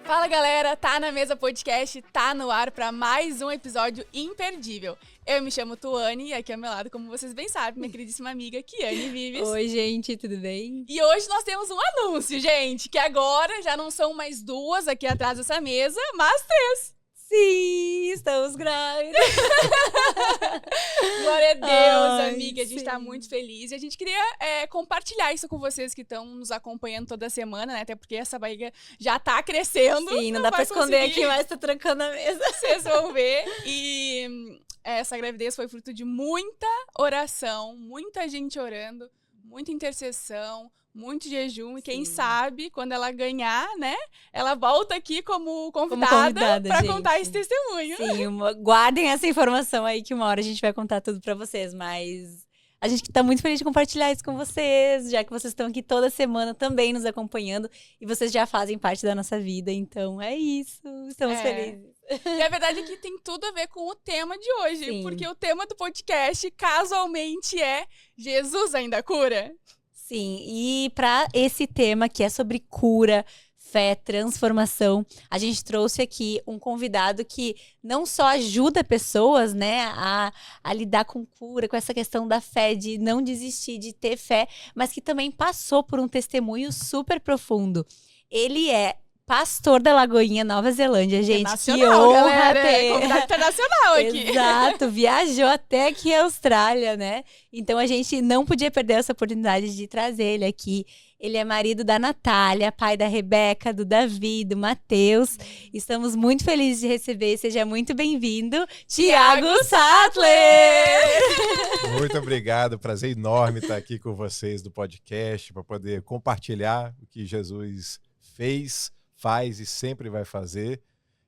Fala galera, Tá na Mesa Podcast tá no ar para mais um episódio imperdível. Eu me chamo Tuane e aqui ao meu lado, como vocês bem sabem, minha queridíssima amiga Kiane Vives. Oi gente, tudo bem? E hoje nós temos um anúncio, gente, que agora já não são mais duas aqui atrás dessa mesa, mas três. Sim, estamos grávidas. Glória a Deus, Ai, amiga. A gente tá sim. muito feliz. E a gente queria compartilhar isso com vocês que estão nos acompanhando toda semana, né? Até porque essa barriga já tá crescendo. Sim, não dá pra vai esconder conseguir. aqui, mas tá trancando a mesa. Vocês vão ver. E essa gravidez foi fruto de muita oração, muita gente orando, muita intercessão, muito jejum. E quem Sim. sabe, quando ela ganhar, né? Ela volta aqui como convidada convidada, pra gente. contar esse testemunho. Sim, guardem essa informação aí que uma hora a gente vai contar tudo pra vocês, mas a gente tá muito feliz de compartilhar isso com vocês, já que vocês estão aqui toda semana também nos acompanhando e vocês já fazem parte da nossa vida, então é isso, estamos felizes. E a verdade é que tem tudo a ver com o tema de hoje, Sim. porque o tema do podcast casualmente é Jesus ainda cura? Sim, e para esse tema que é sobre cura, fé, transformação, a gente trouxe aqui um convidado que não só ajuda pessoas, né, a lidar com cura, com essa questão da fé, de não desistir, de ter fé, mas que também passou por um testemunho super profundo. Ele é pastor da Lagoinha, Nova Zelândia, gente, que Internacional, honra galera. ter. Convidado internacional aqui. Exato, viajou até aqui a Austrália, né? Então a gente não podia perder essa oportunidade de trazer ele aqui. Ele é marido da Natália, pai da Rebeca, do Davi, do Matheus. Estamos muito felizes de receber, seja muito bem-vindo, Thiago Sattler! Muito obrigado, prazer enorme estar aqui com vocês do podcast para poder compartilhar o que Jesus fez, faz e sempre vai fazer.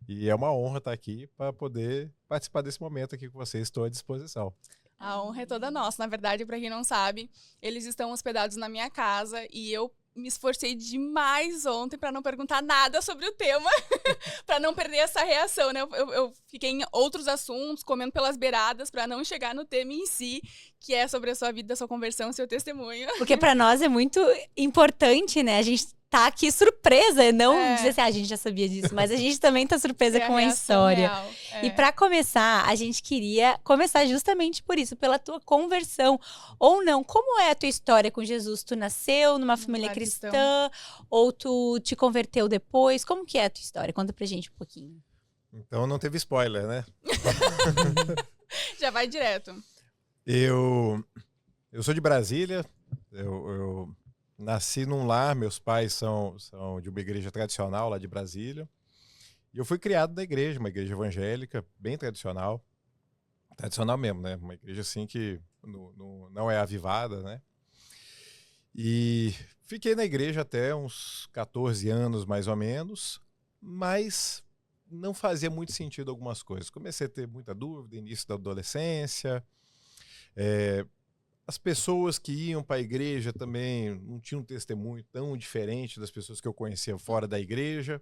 E é uma honra estar aqui para poder participar desse momento aqui com vocês. Estou à disposição. A honra é toda nossa. Na verdade, pra quem não sabe, eles estão hospedados na minha casa e eu me esforcei demais ontem pra não perguntar nada sobre o tema, pra não perder essa reação, né? Eu fiquei em outros assuntos, comendo pelas beiradas, pra não chegar no tema em si, que é sobre a sua vida, a sua conversão, seu testemunho. Porque para nós é muito importante, né? A gente tá aqui surpresa, não dizer assim, a gente já sabia disso, mas a gente também tá surpresa com a história. Real. E para começar, a gente queria começar justamente por isso, pela tua conversão. Ou não, como é a tua história com Jesus? Tu nasceu numa família cristã? Ou tu te converteu depois? Como que é a tua história? Conta pra gente um pouquinho. Então não teve spoiler, né? Já vai direto. Eu sou de Brasília, eu nasci num lar, meus pais são de uma igreja tradicional lá de Brasília. E eu fui criado na igreja, uma igreja evangélica, bem tradicional. Tradicional mesmo, né? Uma igreja assim que não é avivada, né? E fiquei na igreja até uns 14 anos, mais ou menos, mas não fazia muito sentido algumas coisas. Comecei a ter muita dúvida, início da adolescência. As pessoas que iam para a igreja também não tinham um testemunho tão diferente das pessoas que eu conhecia fora da igreja.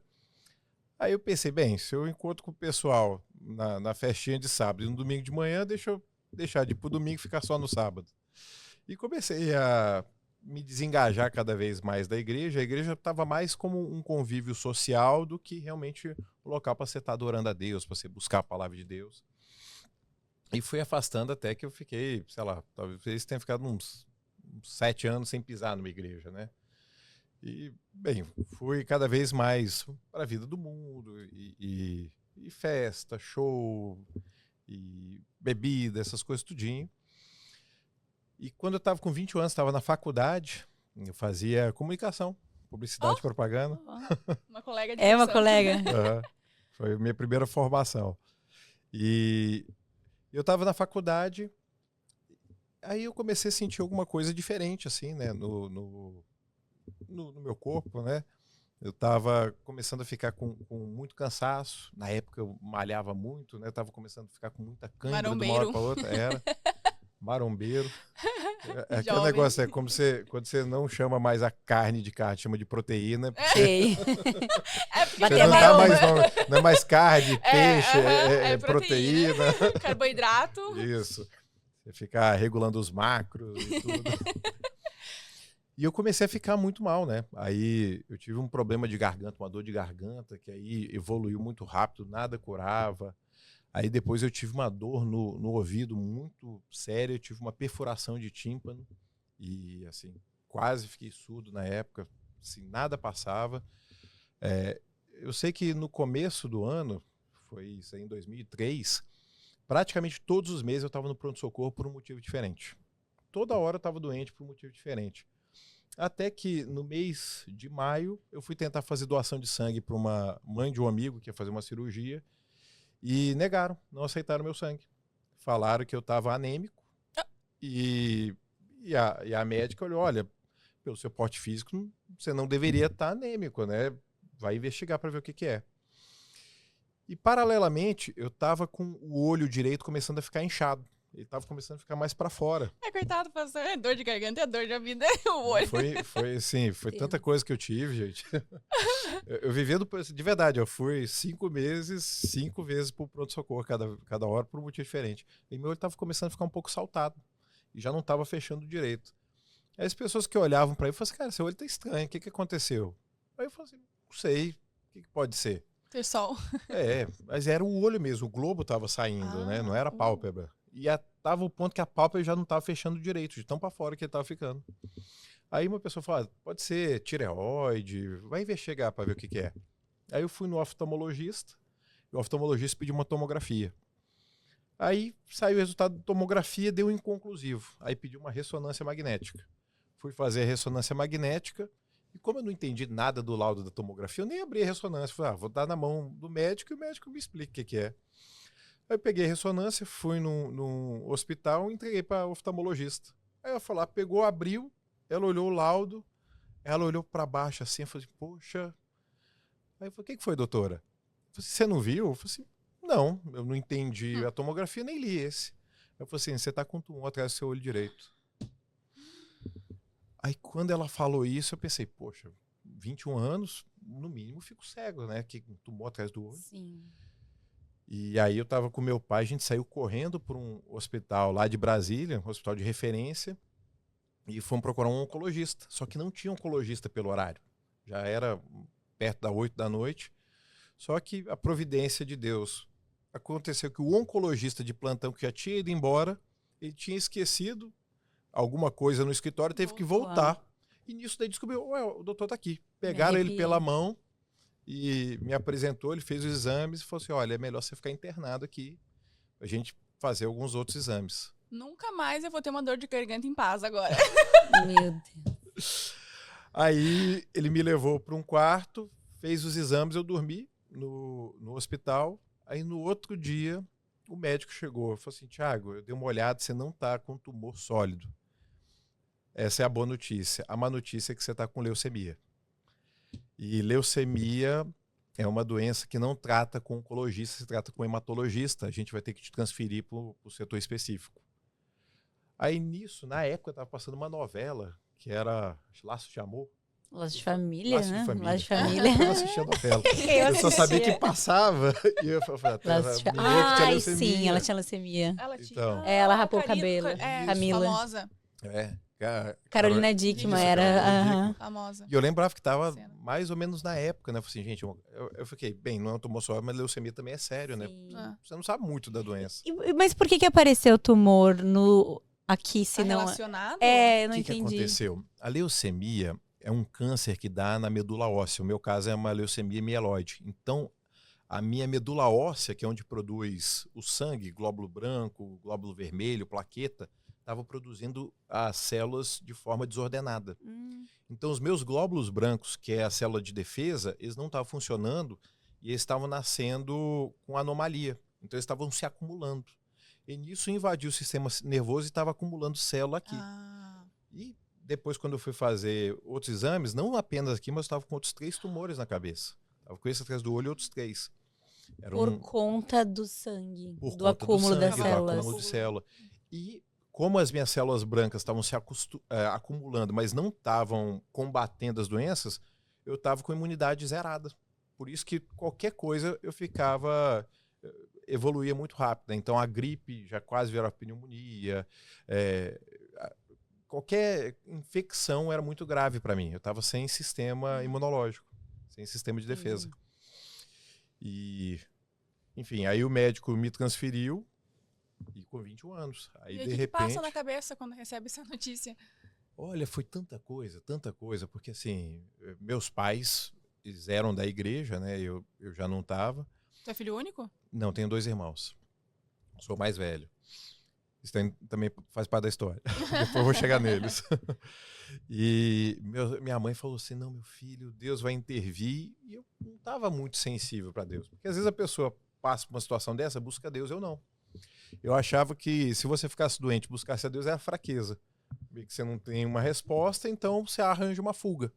Aí eu pensei, bem, se eu encontro com o pessoal na festinha de sábado e no domingo de manhã, deixa eu deixar de ir pro domingo e ficar só no sábado. E comecei a me desengajar cada vez mais da igreja. A igreja estava mais como um convívio social do que realmente o local para você estar adorando a Deus, para você buscar a palavra de Deus. E fui afastando até que eu fiquei, sei lá, talvez tenha ficado uns 7 anos sem pisar numa igreja, né? E, bem, fui cada vez mais para a vida do mundo, e festa, show, e bebida, essas coisas tudinho. E quando eu estava com 21 anos, estava na faculdade, eu fazia comunicação, publicidade e propaganda. Uma colega de Uma profissão. colega. Uhum. Foi a minha primeira formação. E eu estava na faculdade, aí eu comecei a sentir alguma coisa diferente, assim, né, no meu corpo, né? Eu estava começando a ficar com muito cansaço. Na época eu malhava muito, né? Eu estava começando a ficar com muita cãibra de uma hora para outra. Era marombeiro. Aquele Jovem. negócio, quando você não chama mais a carne de carne, chama de proteína. Sei. Porque Bater Você não, maromba. não é mais carne, peixe, é proteína. proteína. Carboidrato. Isso. Você ficar regulando os macros e tudo. E eu comecei a ficar muito mal, né? Aí eu tive um problema de garganta, uma dor de garganta, que aí evoluiu muito rápido, nada curava. Aí depois eu tive uma dor no ouvido muito séria, eu tive uma perfuração de tímpano e, assim, quase fiquei surdo na época, assim, nada passava. Eu sei que no começo do ano, foi isso aí em 2003, praticamente todos os meses eu estava no pronto-socorro por um motivo diferente. Toda hora eu estava doente por um motivo diferente. Até que no mês de maio eu fui tentar fazer doação de sangue para uma mãe de um amigo que ia fazer uma cirurgia e negaram, não aceitaram meu sangue. Falaram que eu estava anêmico e a médica olhou, olha, pelo seu porte físico você não deveria estar anêmico, né? Vai investigar para ver o que é. E paralelamente eu estava com o olho direito começando a ficar inchado. Ele estava começando a ficar mais para fora. Coitado, pastor. É dor de garganta, é dor de vida, o olho. Foi assim, foi tanta coisa que eu tive, gente. Eu vivendo, de verdade, eu fui 5 meses, 5 vezes pro pronto-socorro, cada hora por um motivo diferente. E meu olho estava começando a ficar um pouco saltado. E já não estava fechando direito. Aí as pessoas que olhavam para ele falavam assim, cara, seu olho tá estranho, o que aconteceu? Aí eu falei assim, não sei, o que pode ser? Ter sol. Mas era o olho mesmo, o globo estava saindo, né? Não era a pálpebra. E tava o ponto que a pálpebra já não estava fechando direito, de tão para fora que ele estava ficando. Aí uma pessoa falou, pode ser tireoide, vai investigar para ver o que é. Aí eu fui no oftalmologista, e o oftalmologista pediu uma tomografia. Aí saiu o resultado da tomografia, deu inconclusivo. Aí pediu uma ressonância magnética. Fui fazer a ressonância magnética, e como eu não entendi nada do laudo da tomografia, eu nem abri a ressonância. Falei, vou dar na mão do médico e o médico me explica o que é. Aí eu peguei a ressonância, fui num hospital e entreguei para o oftalmologista. Aí ela falou, pegou, abriu, ela olhou o laudo, ela olhou para baixo assim, eu falei, poxa. Aí eu falei, o que foi, doutora? Eu falei, você não viu? Eu falei assim, não, eu não entendi a tomografia, nem li esse. Eu falei assim, você está com um tumor atrás do seu olho direito. Aí quando ela falou isso, eu pensei, poxa, 21 anos, no mínimo fico cego, né? Que um tumor atrás do olho. Sim. E aí eu estava com meu pai, a gente saiu correndo para um hospital lá de Brasília, um hospital de referência, e fomos procurar um oncologista. Só que não tinha oncologista pelo horário. Já era perto das 8 da noite. Só que a providência de Deus. Aconteceu que o oncologista de plantão que já tinha ido embora, ele tinha esquecido alguma coisa no escritório, teve que voltar. E nisso daí descobriu, o doutor está aqui. Pegaram ele pela mão e me apresentou, ele fez os exames e falou assim, olha, é melhor você ficar internado aqui, a gente fazer alguns outros exames. Nunca mais eu vou ter uma dor de garganta em paz agora. Meu Deus. Aí ele me levou para um quarto, fez os exames, eu dormi no hospital. Aí no outro dia, o médico chegou e falou assim, Thiago, eu dei uma olhada, você não está com tumor sólido. Essa é a boa notícia. A má notícia é que você está com leucemia. E leucemia é uma doença que não trata com oncologista, se trata com hematologista. A gente vai ter que te transferir para o setor específico. Aí nisso, na época, eu estava passando uma novela que era Laços de Amor. Laços de Família, Laços né? de Família. Laços de Família. Eu assistia a novela. Eu só sabia que passava. E eu falei, ai, sim, ela tinha leucemia. Ela tinha. Então. Ela rapou o cabelo. Camila. Famosa. Carolina Dickmann era. Famosa. E eu lembrava que estava mais ou menos na época, né? Eu falei assim, gente, eu fiquei, bem, não é um tumor só, mas leucemia também é sério, né? Você não sabe muito da doença. Mas por que apareceu o tumor aqui, se não... Relacionado? Eu não entendi. O que aconteceu? A leucemia é um câncer que dá na medula óssea. O meu caso é uma leucemia mieloide. Então, a minha medula óssea, que é onde produz o sangue, glóbulo branco, glóbulo vermelho, plaqueta, estava produzindo as células de forma desordenada. Então, os meus glóbulos brancos, que é a célula de defesa, eles não estavam funcionando e eles estavam nascendo com anomalia. Então, eles estavam se acumulando. E nisso invadiu o sistema nervoso e estava acumulando célula aqui. E depois, quando eu fui fazer outros exames, não apenas aqui, mas eu estava com outros 3 tumores na cabeça. Estava com esse atrás do olho e outros 3. Por conta do sangue, do acúmulo da célula. Do acúmulo de célula. E como as minhas células brancas estavam se acumulando, mas não estavam combatendo as doenças, eu estava com imunidade zerada. Por isso que qualquer coisa eu evoluía muito rápido. Então a gripe já quase virou pneumonia, qualquer infecção era muito grave para mim. Eu estava sem sistema imunológico, sem sistema de defesa. E, enfim, aí o médico me transferiu e com 21 anos. Aí, E aí, de o que repente... passa na cabeça quando recebe essa notícia? Olha, foi tanta coisa, porque assim, meus pais, eles eram da igreja, né? Eu já não estava. Tu é filho único? Não, tenho 2 irmãos. Sou mais velho. Isso também faz parte da história. Depois eu vou chegar neles. E minha mãe falou assim, não, meu filho, Deus vai intervir. E eu não estava muito sensível para Deus. Porque às vezes a pessoa passa por uma situação dessa, busca Deus, eu não. Eu achava que se você ficasse doente e buscasse a Deus, era fraqueza. Meio que você não tem uma resposta, então você arranja uma fuga.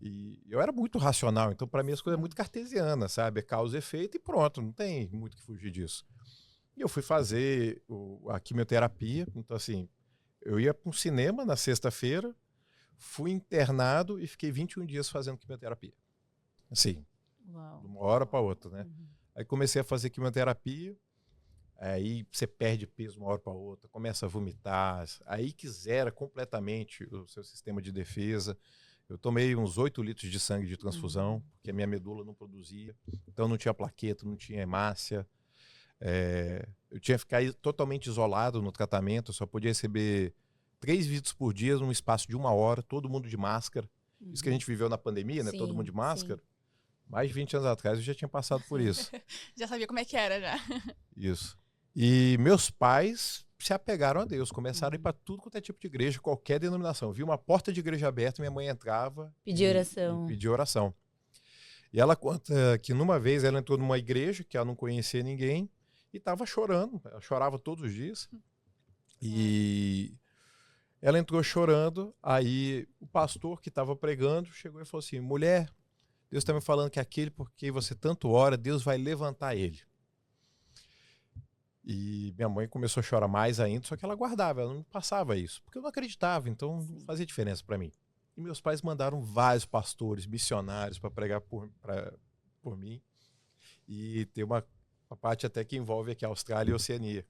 E eu era muito racional, então para mim as coisas é muito cartesiana, sabe? É causa e efeito e pronto, não tem muito que fugir disso. E eu fui fazer a quimioterapia, então assim, eu ia para um cinema na sexta-feira, fui internado e fiquei 21 dias fazendo quimioterapia. Assim, Uau. de uma hora para outra, né? Aí comecei a fazer quimioterapia, aí você perde peso de uma hora para outra, começa a vomitar, aí que zera completamente o seu sistema de defesa. Eu tomei uns 8 litros de sangue de transfusão, porque a minha medula não produzia, então não tinha plaqueta, não tinha hemácia. Eu tinha que ficar totalmente isolado no tratamento, eu só podia receber 3 visitas por dia num espaço de 1 hora, todo mundo de máscara. Isso que a gente viveu na pandemia, né? Sim, Todo mundo de máscara. sim. Mais de 20 anos atrás eu já tinha passado por isso. Já sabia como é que era, já. Isso. E meus pais se apegaram a Deus, começaram a ir para tudo quanto é tipo de igreja, qualquer denominação. Vi uma porta de igreja aberta, minha mãe entrava Pedir oração. e pedia oração. E ela conta que numa vez ela entrou numa igreja que ela não conhecia ninguém e estava chorando, ela chorava todos os dias. E ela entrou chorando, aí o pastor que estava pregando chegou e falou assim, mulher, Deus está me falando que aquele por quem você tanto ora, Deus vai levantar ele. E minha mãe começou a chorar mais ainda, só que ela guardava, ela não passava isso, porque eu não acreditava, então não fazia diferença para mim. E meus pais mandaram vários pastores, missionários para pregar por mim. E tem uma parte até que envolve aqui a Austrália e a Oceania.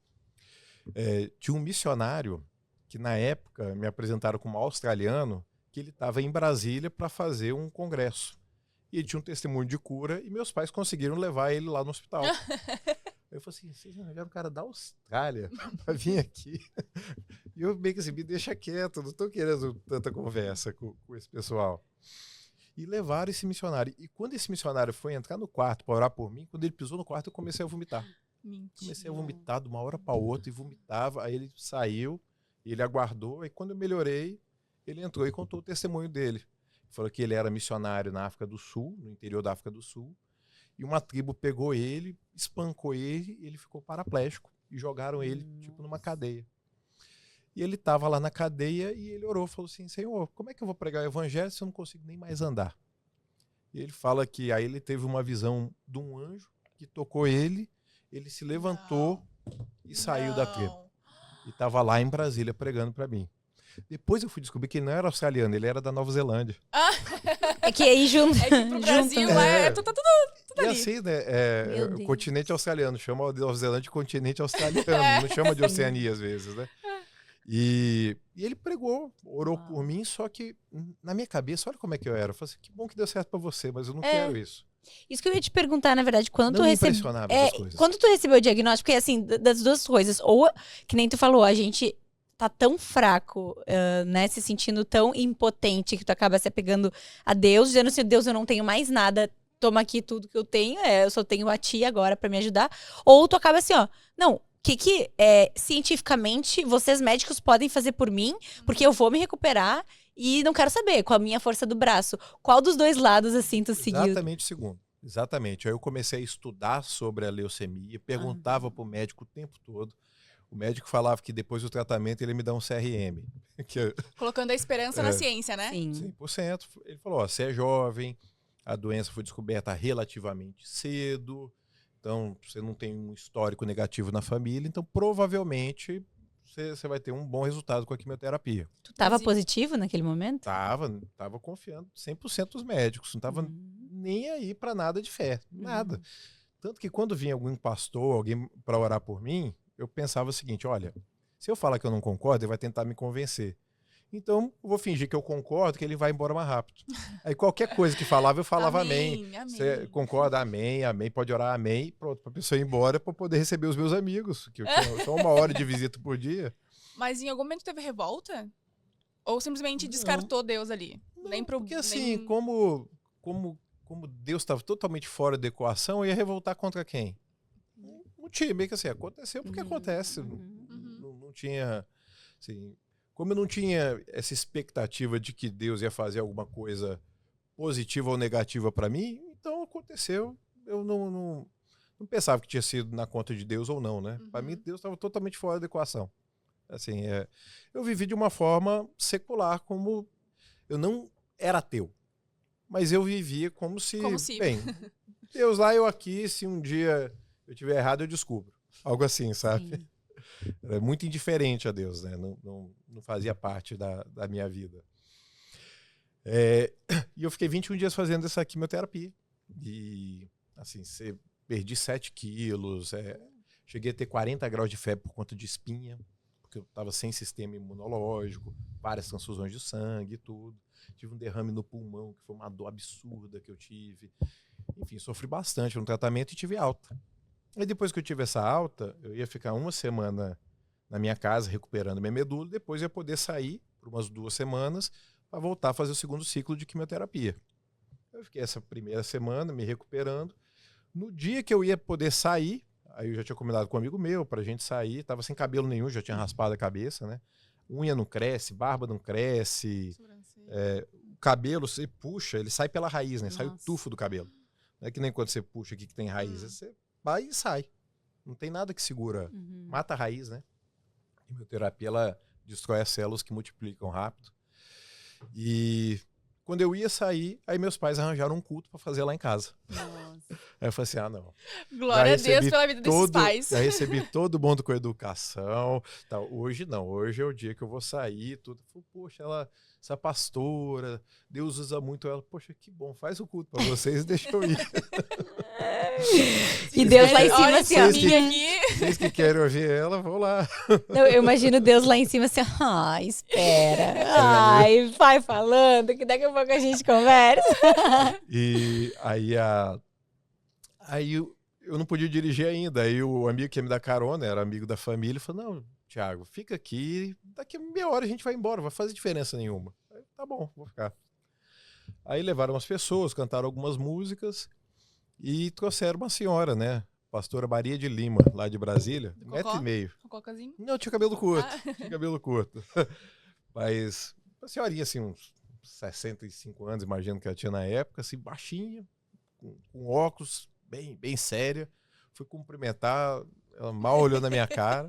Tinha um missionário que na época me apresentaram como australiano, que ele estava em Brasília para fazer um congresso. E ele tinha um testemunho de cura e meus pais conseguiram levar ele lá no hospital. Eu falei assim, vocês arranjaram um cara da Austrália para vir aqui. E eu meio que assim, me deixa quieto, não estou querendo tanta conversa com esse pessoal. E levaram esse missionário. E quando esse missionário foi entrar no quarto para orar por mim, quando ele pisou no quarto, eu comecei a vomitar. Mentira. Comecei a vomitar de uma hora para outra e vomitava. Aí ele saiu, ele aguardou. E quando eu melhorei, ele entrou e contou o testemunho dele. Falou que ele era missionário na África do Sul, no interior da África do Sul. E uma tribo pegou ele, espancou ele, e ele ficou paraplégico. E jogaram ele, tipo, numa cadeia. E ele estava lá na cadeia e ele orou, falou assim, Senhor, como é que eu vou pregar o evangelho se eu não consigo nem mais andar? E ele fala que aí ele teve uma visão de um anjo que tocou ele se levantou e saiu da tribo. E estava lá em Brasília pregando para mim. Depois eu fui descobrir que ele não era australiano, ele era da Nova Zelândia. É que aí junto. É que pro Brasil tá tudo E ali. assim, né? Meu O Deus. continente australiano, chama a Nova Zelândia de continente australiano, não chama de Oceania às vezes, né? E ele pregou, orou por mim, só que na minha cabeça, olha como é que eu era. Eu falei assim, que bom que deu certo pra você, mas eu não quero isso. Isso que eu ia te perguntar, na verdade, quando Não tu me recebeu. impressionava essas coisas. Quando tu recebeu o diagnóstico, porque assim, das duas coisas, ou que nem tu falou, a gente tá tão fraco, né, se sentindo tão impotente que tu acaba se apegando a Deus, dizendo assim, Deus, eu não tenho mais nada, toma aqui tudo que eu tenho, eu só tenho a ti agora pra me ajudar. Ou tu acaba assim, ó, não, o que cientificamente vocês médicos podem fazer por mim, porque eu vou me recuperar e não quero saber, com a minha força do braço. Qual dos dois lados, assim, tu seguiu? Exatamente o segundo. Exatamente. Aí eu comecei a estudar sobre a leucemia, perguntava pro médico o tempo todo. O médico falava que depois do tratamento ele me dá um CRM. Colocando a esperança na ciência, né? Sim. 100%. Ele falou, ó, você é jovem, a doença foi descoberta relativamente cedo, então você não tem um histórico negativo na família, então provavelmente você vai ter um bom resultado com a quimioterapia. Tu tava positivo naquele momento? Tava confiando 100% dos médicos, não tava nem aí para nada de fé, nada. Tanto que quando vinha algum pastor, alguém para orar por mim, eu pensava o seguinte, olha, se eu falar que eu não concordo, ele vai tentar me convencer. Então, eu vou fingir que eu concordo, que ele vai embora mais rápido. Aí qualquer coisa que falava, eu falava amém. Amém. Você concorda? Amém, amém. Pode orar amém. Pronto, para a pessoa ir embora para poder receber os meus amigos, que eu tinha só 1 hora de visita por dia. Mas em algum momento teve revolta? Ou simplesmente Não. descartou Deus ali? Não, porque assim, como Deus estava totalmente fora da equação, eu ia revoltar contra quem? Não tinha, meio que assim, aconteceu porque acontece. Não tinha, assim, como eu não tinha essa expectativa de que Deus ia fazer alguma coisa positiva ou negativa para mim, então aconteceu. Eu não pensava que tinha sido na conta de Deus ou não, né? Para mim, Deus estava totalmente fora da equação. Assim, eu vivi de uma forma secular, como eu não era ateu, mas eu vivia como se, bem, Deus lá, eu aqui, se um dia eu tiver errado, eu descubro. Algo assim, sabe? Sim. Era muito indiferente a Deus, né? Não fazia parte da minha vida. E eu fiquei 21 dias fazendo essa quimioterapia. E, assim, perdi 7 quilos, cheguei a ter 40 graus de febre por conta de espinha, porque eu estava sem sistema imunológico, várias transfusões de sangue e tudo. Tive um derrame no pulmão, que foi uma dor absurda que eu tive. Enfim, sofri bastante no tratamento e tive alta. E depois que eu tive essa alta, eu ia ficar 1 semana na minha casa recuperando minha medula, depois ia poder sair por umas 2 semanas para voltar a fazer o segundo ciclo de quimioterapia. Eu fiquei essa primeira semana me recuperando. No dia que eu ia poder sair, aí eu já tinha combinado com um amigo meu pra gente sair, tava sem cabelo nenhum, já tinha raspado a cabeça, né? Unha não cresce, barba não cresce, o cabelo você puxa, ele sai pela raiz, né? Sai o tufo do cabelo. Não é que nem quando você puxa aqui que tem raiz, você vai e sai. Não tem nada que segura, mata a raiz, né? A quimioterapia, ela destrói as células que multiplicam rápido. E quando eu ia sair, aí meus pais arranjaram um culto para fazer lá em casa. Nossa. Aí eu falei assim, não. Glória a Deus pela vida desses pais. Já recebi todo mundo com educação. Tal. Hoje não, hoje é o dia que eu vou sair, tudo. Falei, poxa, essa pastora, Deus usa muito ela. Poxa, que bom, faz o culto para vocês e deixa eu ir. E Deus lá em cima assim, ó. Vocês que querem ouvir ela, vão lá. Eu imagino Deus lá em cima assim, espera. Ai, vai falando, que daqui a pouco a gente conversa. E aí eu não podia dirigir ainda. Aí o amigo que ia me dar carona, era amigo da família, falou, não, Thiago, fica aqui, daqui a meia hora a gente vai embora, não vai fazer diferença nenhuma. Aí, tá bom, vou ficar. Aí levaram umas pessoas, cantaram algumas músicas e trouxeram uma senhora, né? Pastora Maria de Lima, lá de Brasília, 1,5 metro. Cocozinho? Não, tinha cabelo curto, tinha cabelo curto. Mas uma senhorinha, assim, uns 65 anos, imagino que ela tinha na época, assim, baixinha, com óculos, bem séria. Fui cumprimentar, ela mal olhou na minha cara.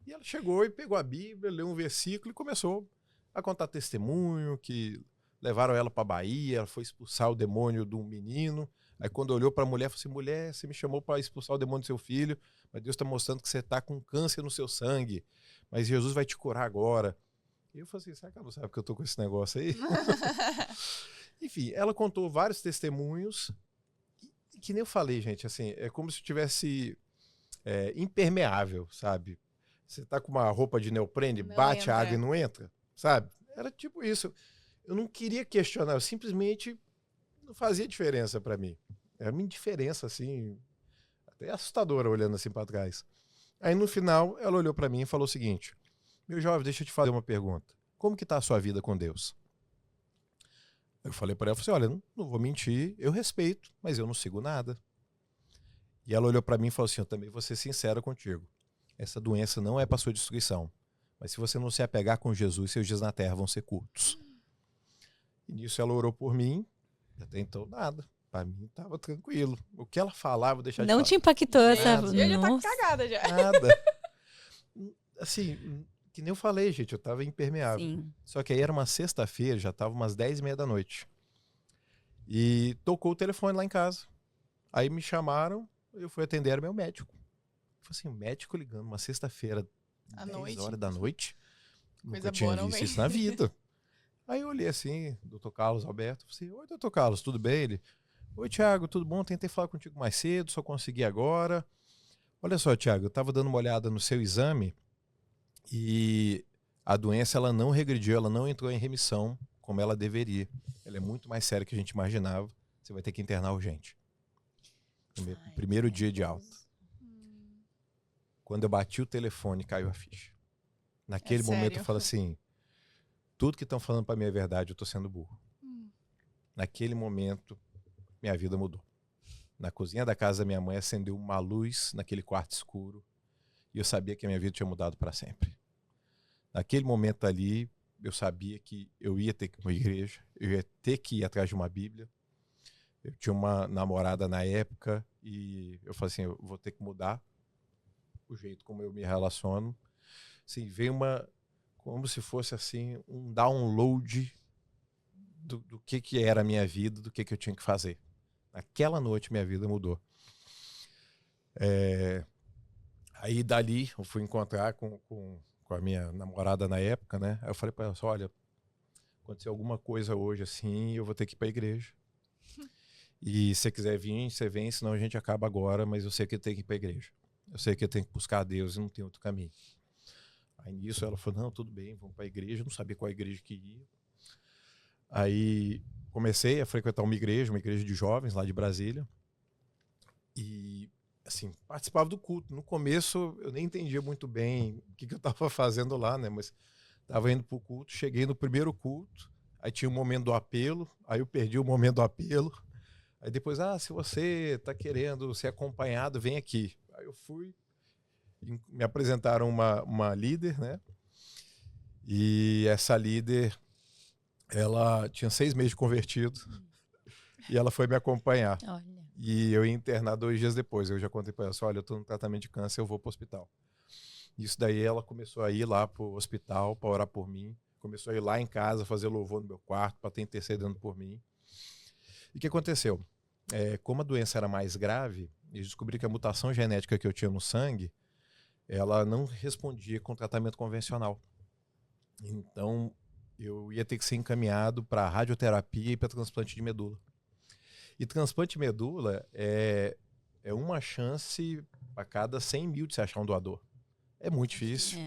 E ela chegou e pegou a Bíblia, leu um versículo e começou a contar testemunho, que levaram ela para Bahia, ela foi expulsar o demônio de um menino. Aí quando olhou para a mulher, falou assim, mulher, você me chamou para expulsar o demônio do seu filho, mas Deus está mostrando que você está com câncer no seu sangue, mas Jesus vai te curar agora. E eu falei assim, será que ela não sabe que eu estou com esse negócio aí? Enfim, ela contou vários testemunhos, e que nem eu falei, gente, assim, é como se eu tivesse impermeável, sabe? Você tá com uma roupa de neoprene, Não bate entra. a água e não entra, sabe? Era tipo isso. Eu não queria questionar, eu simplesmente não fazia diferença para mim. Era uma indiferença, assim, até assustadora, olhando assim para trás. Aí no final, ela olhou para mim e falou o seguinte, meu jovem, deixa eu te fazer uma pergunta. Como que tá a sua vida com Deus? Eu falei para ela, falei, olha, não vou mentir, eu respeito, mas eu não sigo nada. E ela olhou para mim e falou assim, eu também vou ser sincera contigo. Essa doença não é para sua destruição. Mas se você não se apegar com Jesus, seus dias na terra vão ser curtos. E nisso ela orou por mim. Até então, nada. Para mim, estava tranquilo. O que ela falava, deixar de falar. Não te impactou essa... Gente, eu já tá Nossa. cagada já. Nada. Assim, que nem eu falei, gente. Eu estava impermeável. Sim. Só que aí era uma sexta-feira, já estava umas 10h30 da noite. E tocou o telefone lá em casa. Aí me chamaram, eu fui atender, era meu médico. Eu falei assim, o médico ligando uma sexta-feira, 10 horas da noite. Coisa Nunca tinha boa, não visto vem. isso na vida. Aí eu olhei assim, doutor Carlos Alberto, falei assim, oi, doutor Carlos, tudo bem? Ele, oi, Thiago, tudo bom? Tentei falar contigo mais cedo, só consegui agora. Olha só, Thiago, eu estava dando uma olhada no seu exame e a doença ela não regrediu, ela não entrou em remissão como ela deveria. Ela é muito mais séria que a gente imaginava. Você vai ter que internar urgente. No primeiro dia de alta. Quando eu bati o telefone, caiu a ficha. Naquele momento eu falo assim, tudo que estão falando para mim é verdade, eu estou sendo burro. Naquele momento, minha vida mudou. Na cozinha da casa da minha mãe acendeu uma luz naquele quarto escuro e eu sabia que a minha vida tinha mudado para sempre. Naquele momento ali, eu sabia que eu ia ter que ir para uma igreja, eu ia ter que ir atrás de uma Bíblia. Eu tinha uma namorada na época e eu falei assim, eu vou ter que mudar o jeito como eu me relaciono. Assim, veio como se fosse assim, um download do que era a minha vida, do que eu tinha que fazer. Naquela noite minha vida mudou. Aí dali eu fui encontrar com a minha namorada na época, né? Aí eu falei para ela, olha, aconteceu alguma coisa hoje assim, eu vou ter que ir para a igreja. E se você quiser vir, você vem, senão a gente acaba agora, mas eu sei que eu tenho que ir para a igreja. Eu sei que eu tenho que buscar a Deus e não tem outro caminho. Aí nisso ela falou, não, tudo bem, vamos para a igreja. Eu não sabia qual igreja que ia. Aí comecei a frequentar uma igreja de jovens lá de Brasília. E, assim, participava do culto. No começo eu nem entendia muito bem o que eu estava fazendo lá, né? Mas estava indo para o culto, cheguei no primeiro culto, aí tinha um momento do apelo, aí eu perdi o momento do apelo. Aí depois, se você está querendo ser acompanhado, vem aqui. Aí eu fui, me apresentaram uma líder, né? E essa líder, ela tinha 6 meses de convertido e ela foi me acompanhar. Olha. E eu ia internar 2 dias depois. Eu já contei para ela, olha, eu estou no tratamento de câncer, eu vou para o hospital. Isso daí ela começou a ir lá para o hospital para orar por mim. Começou a ir lá em casa, fazer louvor no meu quarto, para estar intercedendo por mim. E o que aconteceu? Como a doença era mais grave, eu descobri que a mutação genética que eu tinha no sangue, ela não respondia com tratamento convencional. Então, eu ia ter que ser encaminhado para radioterapia e para transplante de medula. E transplante de medula é uma chance a cada 100 mil de se achar um doador. É muito difícil.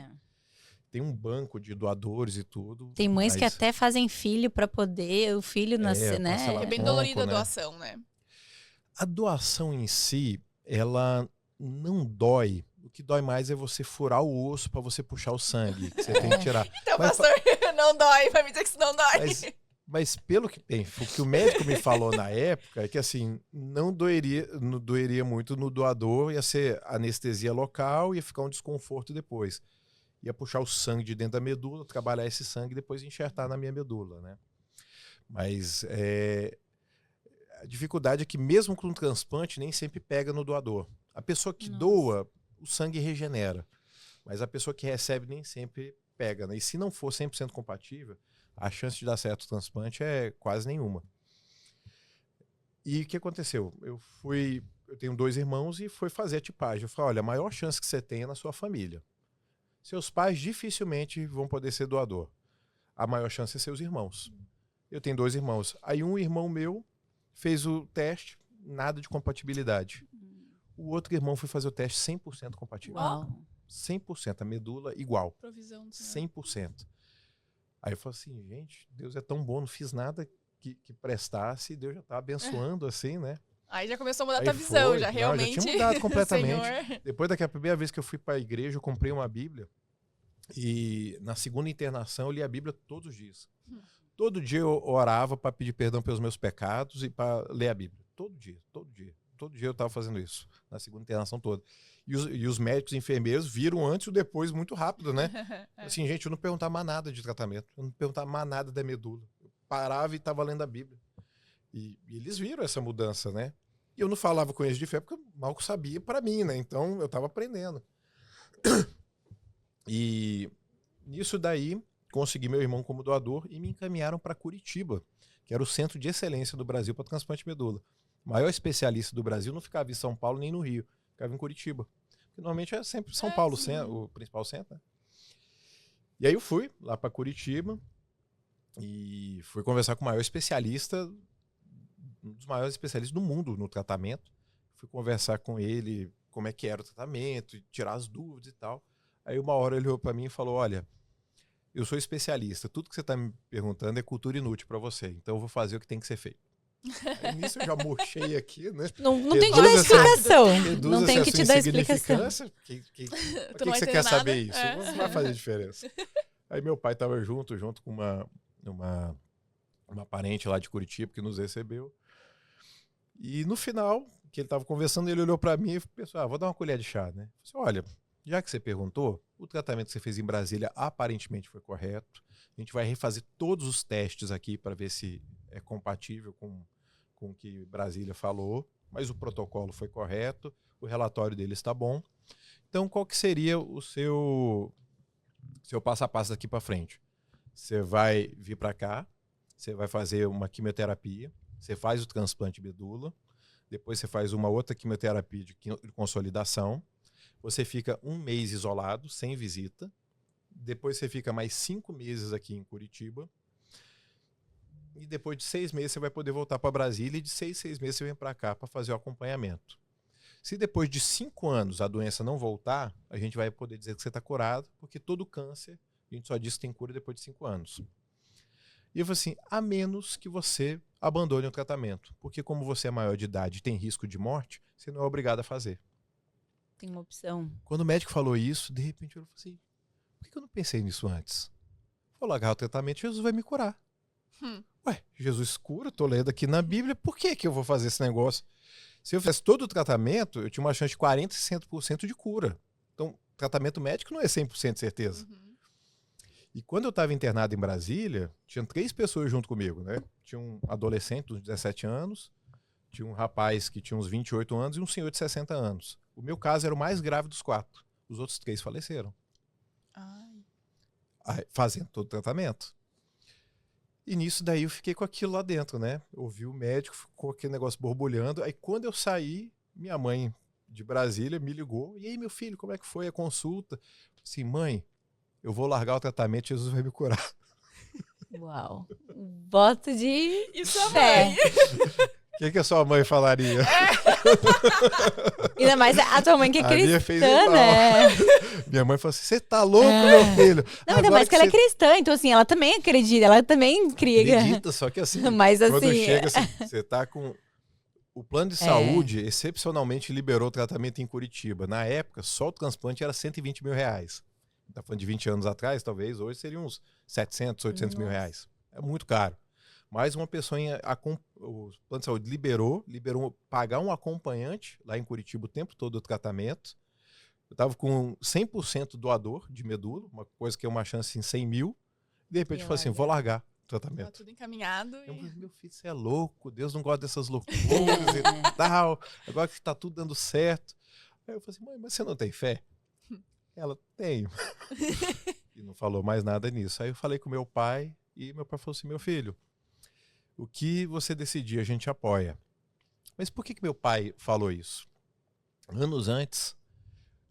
Tem um banco de doadores e tudo. Tem mães que até fazem filho para poder o filho nascer, né? É bem dolorida a doação, né? A doação em si, ela não dói. O que dói mais é você furar o osso para você puxar o sangue, que você tem que tirar. Então, pastor, não dói, vai me dizer que isso não dói. Mas pelo que o que o médico me falou na época é que assim, não doeria muito no doador, ia ser anestesia local, ia ficar um desconforto depois. Ia puxar o sangue de dentro da medula, trabalhar esse sangue e depois enxertar na minha medula, né? Mas a dificuldade é que mesmo com um transplante nem sempre pega no doador. A pessoa que doa, o sangue regenera. Mas a pessoa que recebe nem sempre pega, né? E se não for 100% compatível, a chance de dar certo o transplante é quase nenhuma. E o que aconteceu? Eu tenho 2 irmãos e fui fazer a tipagem. Eu falei, olha, a maior chance que você tem é na sua família. Seus pais dificilmente vão poder ser doador. A maior chance é seus irmãos. Eu tenho 2 irmãos. Aí um irmão meu fez o teste, nada de compatibilidade. O outro irmão foi fazer o teste 100% compatível. Uau. 100%, a medula igual. Provisão do Senhor. 100%. Aí eu falei assim, gente, Deus é tão bom, não fiz nada que prestasse, Deus já tá abençoando assim, né? Aí já começou a mudar a tua visão, já realmente. Já tinha mudado completamente. Senhor. Depois daquela primeira vez que eu fui para a igreja, eu comprei uma Bíblia e na segunda internação eu li a Bíblia todos os dias. Todo dia eu orava para pedir perdão pelos meus pecados e para ler a Bíblia. Todo dia. Todo dia eu estava fazendo isso, na segunda internação toda. E os médicos e enfermeiros viram antes e depois muito rápido, né? Assim, gente, eu não perguntava mais nada de tratamento, eu não perguntava mais nada da medula. Eu parava e estava lendo a Bíblia. E eles viram essa mudança, né? E eu não falava com eles de fé porque eu mal sabia para mim, né? Então eu estava aprendendo. E nisso daí, consegui meu irmão como doador e me encaminharam para Curitiba, que era o centro de excelência do Brasil para transplante de medula. O maior especialista do Brasil não ficava em São Paulo nem no Rio, ficava em Curitiba. Porque normalmente é sempre São Paulo, o principal centro, né? E aí eu fui lá para Curitiba e fui conversar com o maior especialista, um dos maiores especialistas do mundo no tratamento. Fui conversar com ele como é que era o tratamento, tirar as dúvidas e tal. Aí uma hora ele olhou para mim e falou, olha, eu sou especialista. Tudo que você está me perguntando é cultura inútil para você. Então eu vou fazer o que tem que ser feito. Aí, nisso eu já murchei aqui, né? Não tem que dar explicação. Não tem que te dar explicação. Por que Tu não vai você entender quer nada. saber isso? É. Não vai fazer diferença. Aí meu pai estava junto com uma parente lá de Curitiba que nos recebeu. E no final, que ele estava conversando, ele olhou para mim e pensou, vou dar uma colher de chá, né? Eu disse, olha, já que você perguntou, o tratamento que você fez em Brasília aparentemente foi correto. A gente vai refazer todos os testes aqui para ver se é compatível com o que Brasília falou, mas o protocolo foi correto, o relatório dele está bom. Então, qual que seria o seu passo a passo daqui para frente? Você vai vir para cá, você vai fazer uma quimioterapia, você faz o transplante de medula, depois você faz uma outra quimioterapia de consolidação, você fica 1 mês isolado, sem visita, depois você fica mais 5 meses aqui em Curitiba, e depois de 6 meses você vai poder voltar para Brasília, e de 6 meses você vem para cá para fazer o acompanhamento. Se depois de 5 anos a doença não voltar, a gente vai poder dizer que você está curado, porque todo câncer, a gente só diz que tem cura depois de 5 anos. E eu falei assim, a menos que você abandone o tratamento, porque como você é maior de idade e tem risco de morte, você não é obrigado a fazer. Tem uma opção. Quando o médico falou isso, de repente eu falei assim, por que eu não pensei nisso antes? Vou largar o tratamento, Jesus vai me curar. Ué, Jesus cura, tô lendo aqui na Bíblia, por que eu vou fazer esse negócio? Se eu fizesse todo o tratamento, eu tinha uma chance de 40% e 60% de cura. Então, tratamento médico não é 100% de certeza. E quando eu estava internado em Brasília, tinham 3 pessoas junto comigo, né? Tinha um adolescente de 17 anos, tinha um rapaz que tinha uns 28 anos e um senhor de 60 anos. O meu caso era o mais grave dos 4. Os outros 3 faleceram. Fazendo todo o tratamento. E nisso daí eu fiquei com aquilo lá dentro, né? Ouvi o médico, ficou aquele negócio borbulhando. Aí quando eu saí, minha mãe de Brasília me ligou. E aí, meu filho, como é que foi a consulta? Assim, mãe, eu vou largar o tratamento, Jesus vai me curar. Uau. Voto de Isso é fé. mãe. O que a sua mãe falaria? Ainda mais a tua mãe que é A minha fez cristã, igual. né? Minha mãe falou assim, você tá louco, meu filho? Não, ainda Agora mais que ela é você cristã, então assim, ela também acredita, ela também cria. acredita, só que assim, Mas quando assim, chega assim, você tá com... O plano de saúde excepcionalmente liberou o tratamento em Curitiba. Na época, só o transplante era R$120 mil. Tá falando de 20 anos atrás, talvez, hoje seriam uns 700, 800 mil reais. É muito caro. Mas uma pessoa, o plano de saúde liberou pagar um acompanhante lá em Curitiba o tempo todo do tratamento. Eu estava com 100% doador de medula, uma coisa que é uma chance em 100 mil. De repente eu falei assim, vou largar o Tá tratamento. tudo encaminhado. Eu falei, meu filho, você é louco, Deus não gosta dessas loucuras e tal. Agora que está tudo dando certo. Aí eu falei assim, mãe, mas você não tem fé? Ela, tenho. E não falou mais nada nisso. Aí eu falei com meu pai e meu pai falou assim, meu filho, o que você decidir a gente apoia. Mas por que meu pai falou isso? Anos antes,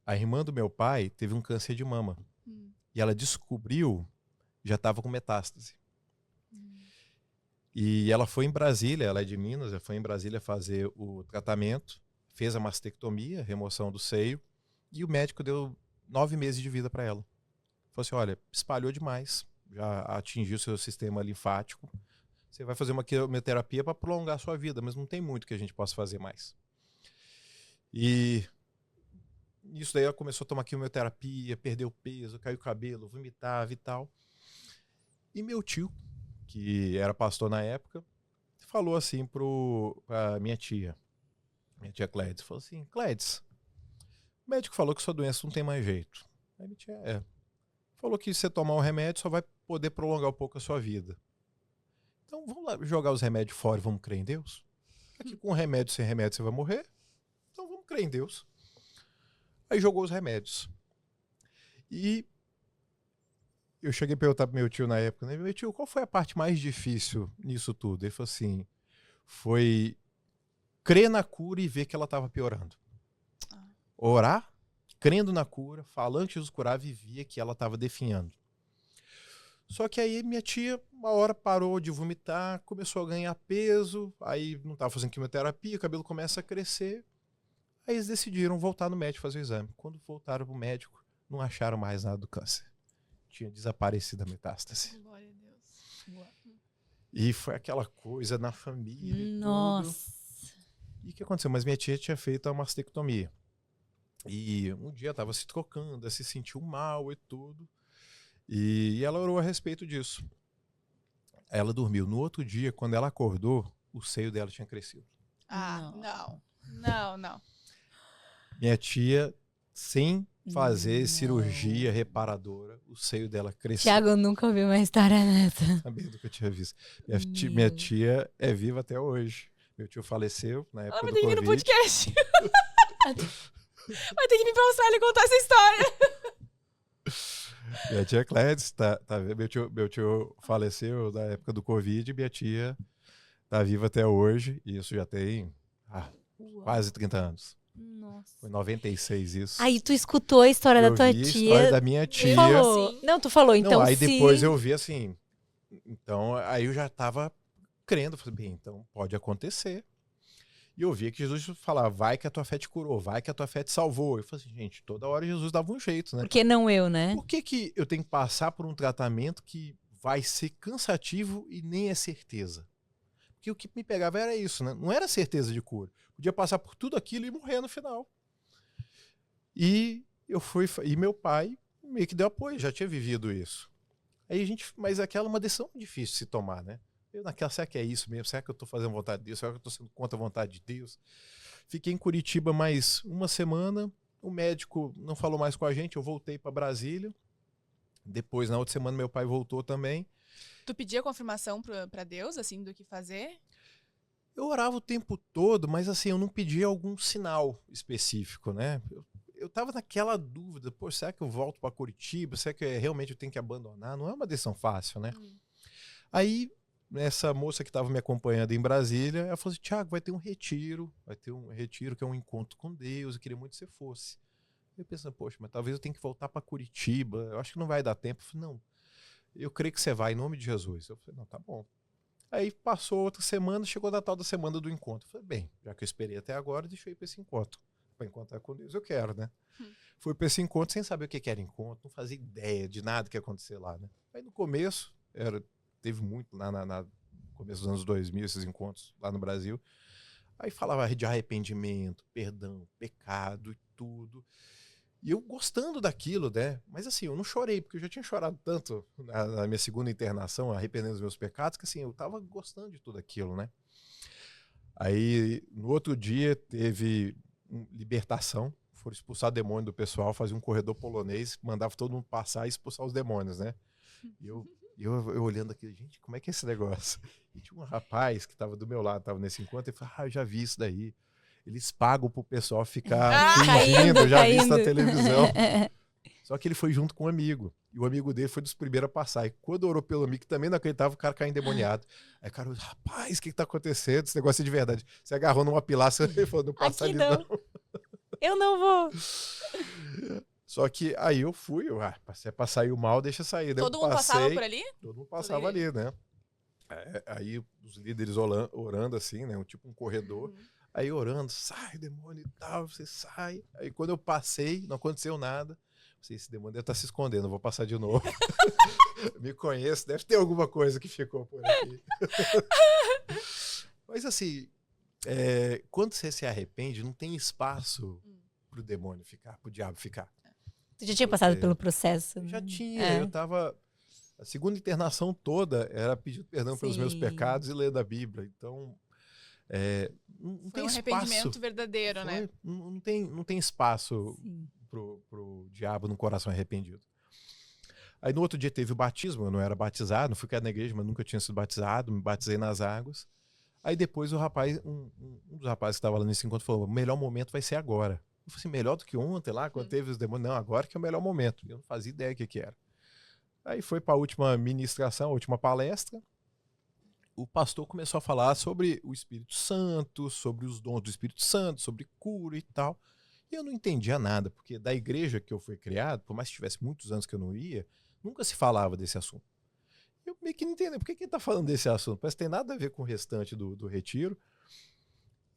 a irmã do meu pai teve um câncer de mama. E ela descobriu, já estava com metástase. E ela foi em Brasília, ela é de Minas, ela foi em Brasília fazer o tratamento, fez a mastectomia, remoção do seio, e o médico deu 9 meses de vida para ela. Falou assim, olha, espalhou demais, já atingiu seu sistema linfático, você vai fazer uma quimioterapia para prolongar a sua vida, mas não tem muito que a gente possa fazer mais. E isso daí ela começou a tomar quimioterapia, perdeu peso, caiu o cabelo, vomitava e tal. E meu tio, que era pastor na época, falou assim pra minha tia Clédice, falou assim, Clédice, o médico falou que sua doença não tem mais jeito. Aí minha tia, falou que se você tomar um remédio só vai poder prolongar um pouco a sua vida. Então vamos lá jogar os remédios fora e vamos crer em Deus? Aqui com remédio, sem remédio você vai morrer, então vamos crer em Deus. Aí jogou os remédios. E eu cheguei a perguntar pro meu tio na época, né? Meu tio, qual foi a parte mais difícil nisso tudo? Ele falou assim, foi crer na cura e ver que ela estava piorando. Orar, crendo na cura, falando que Jesus curava e via que ela estava definhando. Só que aí minha tia, uma hora parou de vomitar, começou a ganhar peso, aí não estava fazendo quimioterapia, o cabelo começa a crescer. Aí eles decidiram voltar no médico fazer o exame. Quando voltaram pro médico, não acharam mais nada do câncer. tinha desaparecido a metástase. Glória a Deus. E foi aquela coisa na família e tudo. Nossa. E o que aconteceu? Mas minha tia tinha feito a mastectomia. E um dia estava se trocando, ela se sentiu mal e tudo. E ela orou a respeito disso. Ela dormiu. No outro dia, quando ela acordou, o seio dela tinha crescido. Ah, não. Minha tia, sem fazer Não. cirurgia reparadora, o seio dela cresceu. Thiago, eu nunca ouvi uma história dessa. Sabendo que eu tinha visto. Minha tia é viva até hoje. Meu tio faleceu na época Ela vai do ter que vir no Covid. podcast. Vai ter que vir pra Austrália e contar essa história. Minha tia Clédis, tá vendo? Meu tio faleceu na época do Covid, minha tia tá viva até hoje, e isso já tem quase 30 anos. Nossa. Foi em 96 isso. Aí tu escutou a história da Eu tua vi a tia. história da minha Tu tia. falou. Sim. Não, tu falou, então Não, aí sim. depois eu vi assim, então aí eu já tava crendo, falei, bem, então pode acontecer. E eu via que Jesus falava, vai que a tua fé te curou, vai que a tua fé te salvou. Eu falei assim, gente, toda hora Jesus dava um jeito, né? Por que não eu, né? Por que eu tenho que passar por um tratamento que vai ser cansativo e nem é certeza? Porque o que me pegava era isso, né? Não era certeza de cura. Podia passar por tudo aquilo e morrer no final. E meu pai meio que deu apoio, já tinha vivido isso. Mas aquela é uma decisão difícil de se tomar, né? Será que é isso mesmo? Será que eu estou fazendo vontade de Deus? Será que eu estou sendo contra a vontade de Deus? Fiquei em Curitiba mais uma semana, o médico não falou mais com a gente, eu voltei para Brasília. Depois, na outra semana, meu pai voltou também. Tu pedia confirmação pra Deus, assim, do que fazer? Eu orava o tempo todo, mas assim, eu não pedia algum sinal específico, né? Eu tava naquela dúvida, pô, será que eu volto para Curitiba? Será que realmente eu tenho que abandonar? Não é uma decisão fácil, né? Aí, essa moça que estava me acompanhando em Brasília, ela falou assim, Thiago, vai ter um retiro que é um encontro com Deus, eu queria muito que você fosse. Eu pensando, poxa, mas talvez eu tenha que voltar para Curitiba, eu acho que não vai dar tempo. Eu falei, não, eu creio que você vai, em nome de Jesus. Eu falei, não, tá bom. Aí passou outra semana, chegou a tal da semana do encontro. Eu falei, bem, já que eu esperei até agora, deixa eu ir para esse encontro. Para encontrar com Deus, eu quero, né? Fui para esse encontro sem saber o que era encontro, não fazia ideia de nada que ia acontecer lá, né? Aí no começo, teve muito lá no começo dos anos 2000, esses encontros lá no Brasil. Aí falava de arrependimento, perdão, pecado e tudo. E eu gostando daquilo, né? Mas assim, eu não chorei, porque eu já tinha chorado tanto na minha segunda internação, arrependendo dos meus pecados, que assim, eu tava gostando de tudo aquilo, né? Aí, no outro dia, teve libertação, foram expulsar demônio do pessoal, fazia um corredor polonês, mandava todo mundo passar e expulsar os demônios, né? E eu olhando aquilo, gente, como é que é esse negócio? E tinha um rapaz que estava do meu lado, estava nesse encontro, e falou, eu já vi isso daí. Eles pagam pro pessoal ficar fingindo, eu já vi isso na televisão. Só que ele foi junto com um amigo. E o amigo dele foi dos primeiros a passar. E quando orou pelo amigo, que também não acreditava, o cara caiu endemoniado. Aí o cara, rapaz, o que tá acontecendo? Esse negócio é de verdade. Você agarrou numa pilastra e falou, não passa ali não. Eu não vou. Só que aí eu fui, se é pra sair o mal, deixa sair. Todo mundo passava por ali? Todo mundo passava ali, né? Aí os líderes orando assim, né? Tipo um corredor. Aí orando, sai demônio e tal, você sai. Aí quando eu passei, não aconteceu nada. Esse demônio deve estar se escondendo, eu vou passar de novo. Me conheço, deve ter alguma coisa que ficou por aqui. Mas assim, quando você se arrepende, não tem espaço pro demônio ficar, pro diabo ficar. Tu já tinha passado pelo processo? Já tinha, eu tava... A segunda internação toda era pedir perdão pelos meus pecados e ler da Bíblia. Então, não tem espaço. Foi um arrependimento verdadeiro, né? Não tem espaço pro diabo no coração arrependido. Aí no outro dia teve o batismo, eu não era batizado, não fui criado na igreja, mas nunca tinha sido batizado, me batizei nas águas. Aí depois o rapaz, um dos rapazes que estava lá nesse encontro falou, o melhor momento vai ser agora. Eu falei assim, melhor do que ontem lá, quando teve os demônios? Não, agora que é o melhor momento. Eu não fazia ideia do que era. Aí foi para a última ministração, a última palestra. O pastor começou a falar sobre o Espírito Santo, sobre os dons do Espírito Santo, sobre cura e tal. E eu não entendia nada, porque da igreja que eu fui criado, por mais que tivesse muitos anos que eu não ia, nunca se falava desse assunto. Eu meio que não entendi, por que ele está falando desse assunto? Parece que tem nada a ver com o restante do retiro.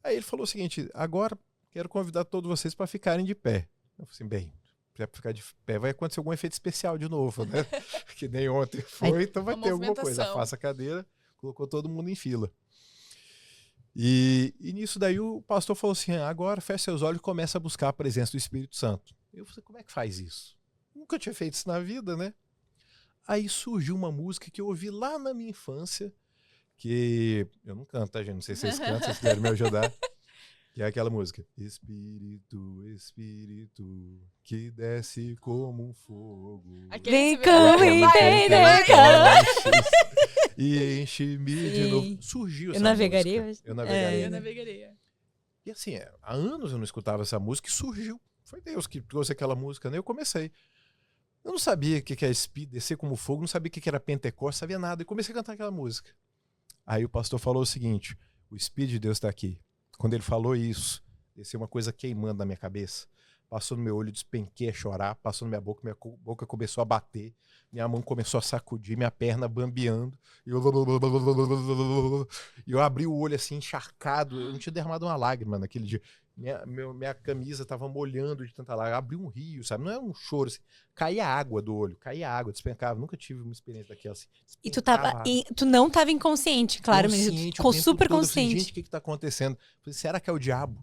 Aí ele falou o seguinte, agora quero convidar todos vocês para ficarem de pé. Eu falei assim, bem, pra ficar de pé, vai acontecer algum efeito especial de novo, né? Que nem ontem foi, então vai Uma ter alguma coisa. movimentação. Afasta a cadeira, colocou todo mundo em fila. E nisso daí o pastor falou assim, agora fecha seus olhos e começa a buscar a presença do Espírito Santo. Eu falei, como é que faz isso? Nunca tinha feito isso na vida, né? Aí surgiu uma música que eu ouvi lá na minha infância, que eu não canto, tá, gente? Não sei se vocês cantam, se vocês quiserem me ajudar. Que é aquela música. Espírito, Espírito, que desce como um fogo. Vem Aquele como entender, cara. E enche-me de Sim. novo. Surgiu Eu essa navegaria música. hoje? Eu navegaria. Eu navegaria. E assim, há anos eu não escutava essa música e surgiu. Foi Deus que trouxe aquela música, né? Eu comecei. Eu não sabia o que era Espírito, descer como fogo, não sabia o que era Pentecostes, sabia nada. E comecei a cantar aquela música. Aí o pastor falou o seguinte, o Espírito de Deus está aqui. Quando ele falou isso, desceu uma coisa queimando na minha cabeça. Passou no meu olho, despenquei a chorar, passou na minha boca começou a bater, minha mão começou a sacudir, minha perna bambeando. E eu abri o olho assim, encharcado. Eu não tinha derramado uma lágrima naquele dia. Minha camisa tava molhando de tanta lágrima. Abri um rio, sabe? Não era um choro, assim. Caía água do olho, caía água, despencava. Nunca tive uma experiência daquela assim. E tu não tava inconsciente, claro, mas tu ficou super consciente. Gente, o que tá acontecendo? Falei, será que é o diabo?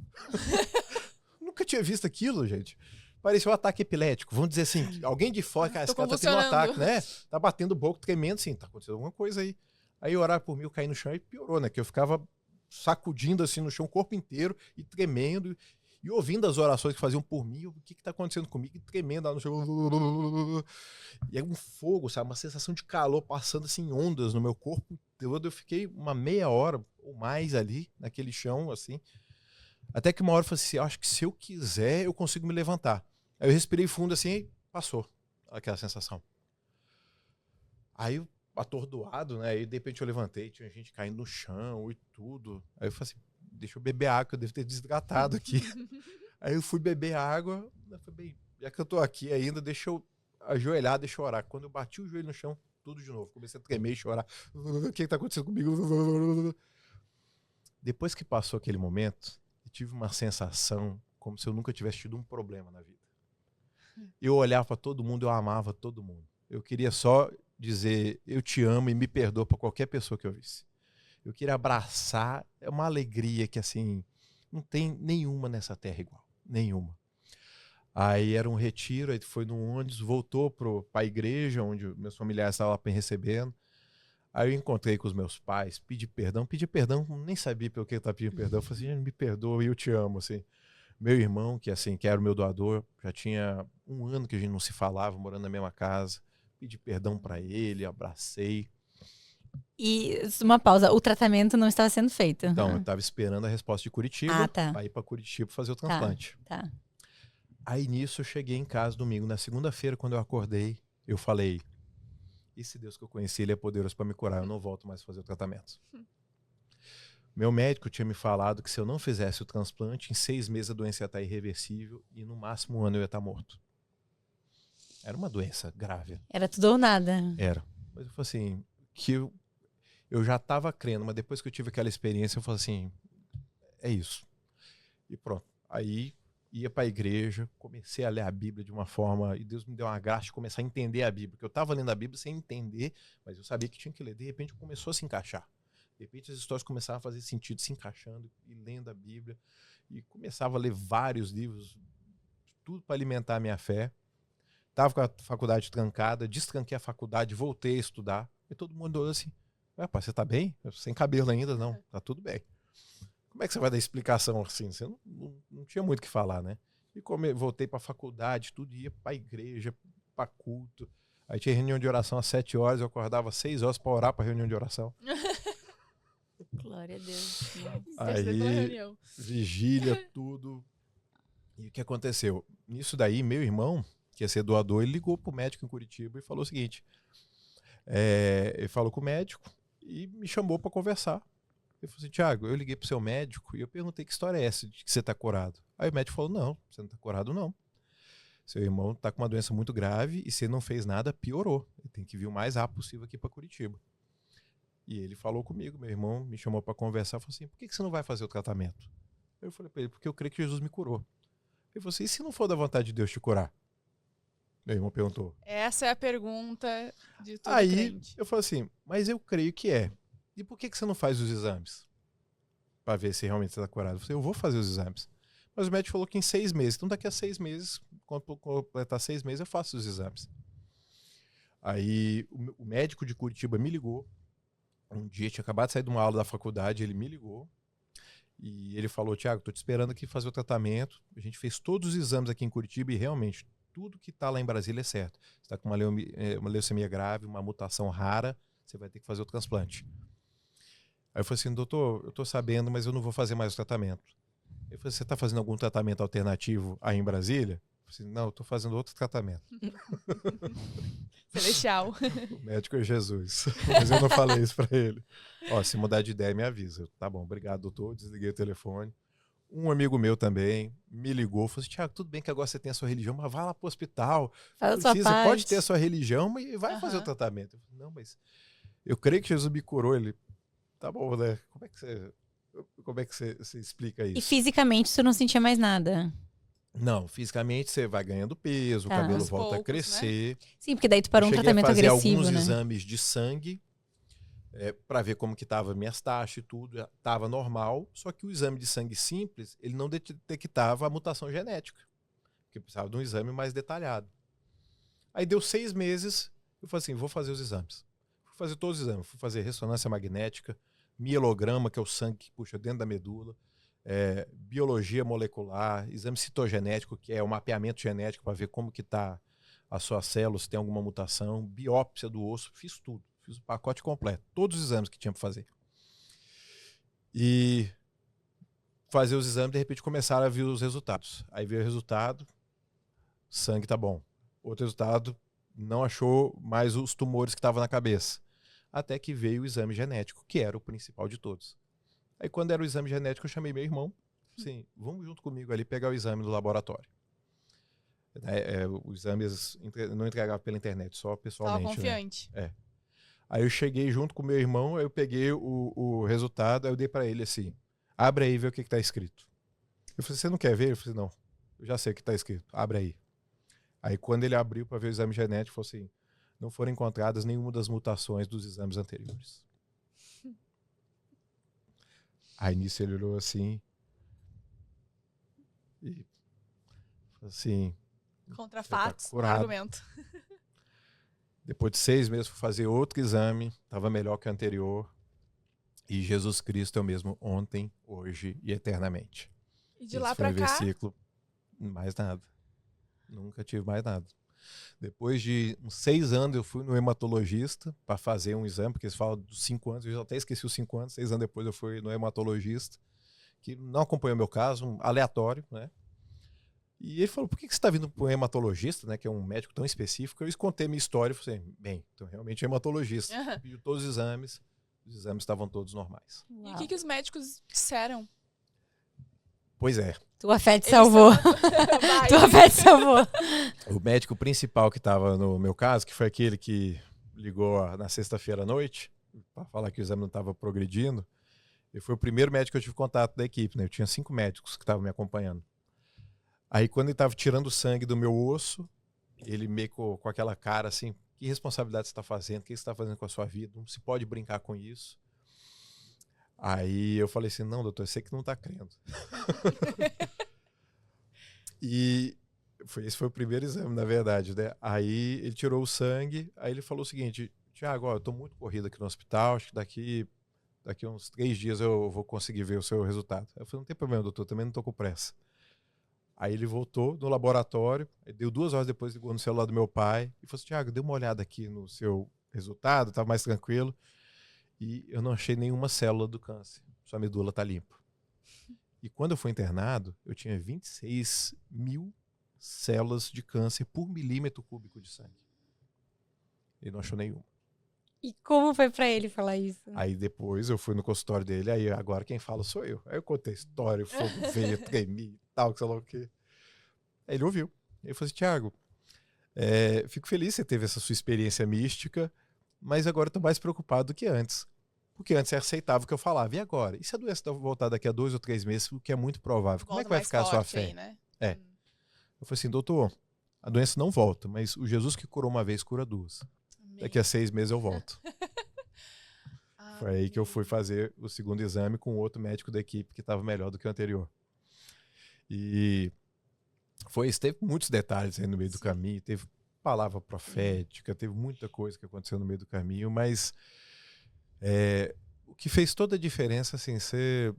Nunca tinha visto aquilo, gente. Parecia um ataque epilético. Vamos dizer assim, alguém de fora, cara, esse cara tá tendo um ataque, né? Tá batendo boca, tremendo, assim, tá acontecendo alguma coisa aí. Aí oraram por mim, eu caí no chão e piorou, né? Que eu ficava sacudindo assim no chão o corpo inteiro e tremendo e ouvindo as orações que faziam por mim, o que tá acontecendo comigo, e tremendo lá no chão. E é um fogo, sabe? Uma sensação de calor passando assim em ondas no meu corpo todo. Eu fiquei uma meia hora ou mais ali, naquele chão, assim. Até que uma hora eu falei assim, acho que se eu quiser, eu consigo me levantar. Aí eu respirei fundo assim e passou aquela sensação. Aí eu, atordoado, né? Aí de repente eu levantei, tinha gente caindo no chão e tudo. Aí eu falei assim, deixa eu beber água, que eu devo ter desidratado aqui. Aí eu fui beber água, eu falei, bem, já que eu tô aqui ainda, deixa eu ajoelhar, deixa eu orar. Quando eu bati o joelho no chão, tudo de novo. Comecei a tremer e chorar. O que tá acontecendo comigo? Depois que passou aquele momento, eu tive uma sensação como se eu nunca tivesse tido um problema na vida. Eu olhava para todo mundo, eu amava todo mundo. Eu queria só dizer, eu te amo e me perdoa para qualquer pessoa que eu visse. Eu queria abraçar, é uma alegria que assim, não tem nenhuma nessa terra igual, nenhuma. Aí era um retiro, aí foi no ônibus, voltou para a igreja, onde meus familiares estavam lá me recebendo. Aí eu encontrei com os meus pais, pedi perdão, nem sabia pelo que eu estava pedindo perdão. Eu falei assim, me perdoa e eu te amo, assim. Meu irmão, que assim, que era o meu doador, já tinha 1 ano que a gente não se falava, morando na mesma casa. Pedi perdão para ele, abracei. E uma pausa, o tratamento não estava sendo feito. Então, eu estava esperando a resposta de Curitiba, tá. para ir para Curitiba fazer o transplante. Tá. Aí nisso eu cheguei em casa domingo, na segunda-feira, quando eu acordei, eu falei, esse Deus que eu conheci, ele é poderoso para me curar, eu não volto mais a fazer o tratamento. Meu médico tinha me falado que se eu não fizesse o transplante, em 6 meses a doença ia estar irreversível e no máximo 1 ano eu ia estar morto. Era uma doença grave. Era tudo ou nada. Era. Mas eu falei assim, que eu já estava crendo, mas depois que eu tive aquela experiência, eu falei assim, é isso. E pronto. Aí ia para a igreja, comecei a ler a Bíblia de uma forma, e Deus me deu uma graça de começar a entender a Bíblia, porque eu estava lendo a Bíblia sem entender, mas eu sabia que tinha que ler. De repente começou a se encaixar. De repente as histórias começavam a fazer sentido, se encaixando e lendo a Bíblia. E começava a ler vários livros, tudo para alimentar a minha fé. Estava com a faculdade trancada, destranquei a faculdade, voltei a estudar. E todo mundo olhou assim, rapaz, você tá bem? Sem cabelo ainda? Não, tá tudo bem. Como é que você vai dar explicação assim? Você não tinha muito o que falar, né? E voltei para a faculdade, tudo, ia para a igreja, para culto. Aí tinha reunião de oração às 7 horas, eu acordava às 6 horas para orar para reunião de oração. Glória a Deus. Aí, vigília, tudo. E o que aconteceu? Nisso daí, meu irmão, que ia ser doador, ele ligou pro médico em Curitiba e falou o seguinte, ele falou com o médico e me chamou para conversar. Ele falou assim, Thiago, eu liguei pro seu médico e eu perguntei que história é essa de que você tá curado. Aí o médico falou, não, você não tá curado não. Seu irmão tá com uma doença muito grave e se ele não fez nada, piorou. Ele tem que vir o mais rápido possível aqui para Curitiba. E ele falou comigo, meu irmão me chamou para conversar, falou assim, por que você não vai fazer o tratamento? Eu falei para ele, porque eu creio que Jesus me curou. Ele falou assim, e se não for da vontade de Deus te curar? Meu irmão perguntou. Essa é a pergunta de todo Aí crente. eu falei assim, mas eu creio que é. E por que você não faz os exames? Para ver se realmente você está curado. Eu falei, eu vou fazer os exames. Mas o médico falou que em 6 meses. Então daqui a 6 meses, quando completar 6 meses, eu faço os exames. Aí o médico de Curitiba me ligou. Um dia, tinha acabado de sair de uma aula da faculdade, ele me ligou. E ele falou, Thiago, tô te esperando aqui fazer o tratamento. A gente fez todos os exames aqui em Curitiba e realmente tudo que tá lá em Brasília é certo. Você está com uma leucemia grave, uma mutação rara, você vai ter que fazer o transplante. Aí eu falei assim, doutor, eu tô sabendo, mas eu não vou fazer mais o tratamento. Ele falou, você tá fazendo algum tratamento alternativo aí em Brasília? Eu falei assim, não, eu tô fazendo outro tratamento. Celestial. O médico é Jesus. Mas eu não falei isso pra ele. Ó, se mudar de ideia, me avisa. Tá bom, obrigado, doutor. Desliguei o telefone. Um amigo meu também me ligou, falou assim, Thiago, tudo bem que agora você tem a sua religião, mas vai lá pro hospital. Faz a sua parte. Pode ter a sua religião, mas vai fazer o tratamento. Eu falei, não, mas eu creio que Jesus me curou. Ele, tá bom, né? Como é que você explica isso? E fisicamente você não sentia mais nada? Não, fisicamente você vai ganhando peso, o cabelo Aos volta a poucos, crescer. né? Sim, porque daí tu parou um tratamento agressivo, agressivo, alguns né? exames de sangue para ver como que tava minhas taxas e tudo, estava normal, só que o exame de sangue simples, ele não detectava a mutação genética, porque precisava de um exame mais detalhado. Aí deu 6 meses, eu falei assim, vou fazer os exames. Fui fazer todos os exames, fui fazer ressonância magnética, mielograma, que é o sangue que puxa dentro da medula, biologia molecular, exame citogenético, que é o mapeamento genético para ver como que está a sua célula, se tem alguma mutação, biópsia do osso, fiz tudo. Fiz o pacote completo, todos os exames que tinha para fazer. E fazer os exames, de repente começaram a vir os resultados. Aí veio o resultado, sangue tá bom. Outro resultado, não achou mais os tumores que estavam na cabeça. Até que veio o exame genético, que era o principal de todos. Aí quando era o exame genético, eu chamei meu irmão, assim, vamos junto comigo ali pegar o exame do laboratório. Os exames não entregava pela internet, só pessoalmente. Tava confiante. Né? Aí eu cheguei junto com meu irmão, aí eu peguei o resultado, aí eu dei para ele assim, abre aí e vê o que tá escrito. Eu falei, você não quer ver? Eu falei, não, eu já sei o que tá escrito, abre aí. Aí quando ele abriu para ver o exame genético, falou assim, não foram encontradas nenhuma das mutações dos exames anteriores. Aí nisso ele olhou assim e falou assim... Contra fatos, tá curado. argumento. Depois de 6 meses, fui fazer outro exame, estava melhor que o anterior. E Jesus Cristo é o mesmo ontem, hoje e eternamente. E de lá pra cá? Versículo, mais nada. Nunca tive mais nada. Depois de uns 6 anos, eu fui no hematologista para fazer um exame, porque eles falam dos 5 anos, eu já até esqueci os 5 anos. 6 anos depois eu fui no hematologista, que não acompanhou meu caso, um aleatório, né? E ele falou, por que você está vindo para um hematologista, né, que é um médico tão específico? Eu contei minha história e falei assim, bem, então realmente é hematologista. Pediu todos os exames estavam todos normais. Uau. E o que os médicos disseram? Pois é. Tua fé te salvou. Tua fé te salvou. O médico principal que estava no meu caso, que foi aquele que ligou na sexta-feira à noite, para falar que o exame não estava progredindo, ele foi o primeiro médico que eu tive contato da equipe, né? Eu tinha 5 médicos que estavam me acompanhando. Aí quando ele estava tirando o sangue do meu osso, ele meio com aquela cara assim, que responsabilidade você está fazendo? O que você está fazendo com a sua vida? Não se pode brincar com isso. Aí eu falei assim, não, doutor, eu sei que não está crendo. E esse foi o primeiro exame, na verdade, né? Aí ele tirou o sangue, aí ele falou o seguinte, Thiago, eu estou muito corrido aqui no hospital, acho que daqui uns 3 dias eu vou conseguir ver o seu resultado. Eu falei, não tem problema, doutor, também não estou com pressa. Aí ele voltou no laboratório, deu 2 horas depois, ligou no celular do meu pai e falou assim, Thiago, dê uma olhada aqui no seu resultado, estava mais tranquilo. E eu não achei nenhuma célula do câncer. Sua medula está limpa. E quando eu fui internado, eu tinha 26 mil células de câncer por milímetro cúbico de sangue. Ele não achou nenhuma. E como foi pra ele falar isso? Aí depois eu fui no consultório dele, aí agora quem fala sou eu. Aí eu contei a história, o fogo veio, tremi e tal, que sei lá o quê. Aí ele ouviu. Ele falou assim, Thiago, fico feliz que você teve essa sua experiência mística, mas agora eu tô mais preocupado do que antes. Porque antes você aceitava o que eu falava. E agora? E se a doença voltar daqui a 2 ou 3 meses, o que é muito provável? Como é que vai ficar a sua fé? Aí, né? Eu falei assim, doutor, a doença não volta, mas o Jesus que curou uma vez, cura duas. Amém. Daqui a 6 meses eu volto. Foi aí que eu Amém. fui fazer o segundo exame com outro médico da equipe que estava melhor do que o anterior. E teve muitos detalhes aí no meio do caminho, teve palavra profética, teve muita coisa que aconteceu no meio do caminho, mas o que fez toda a diferença, assim, você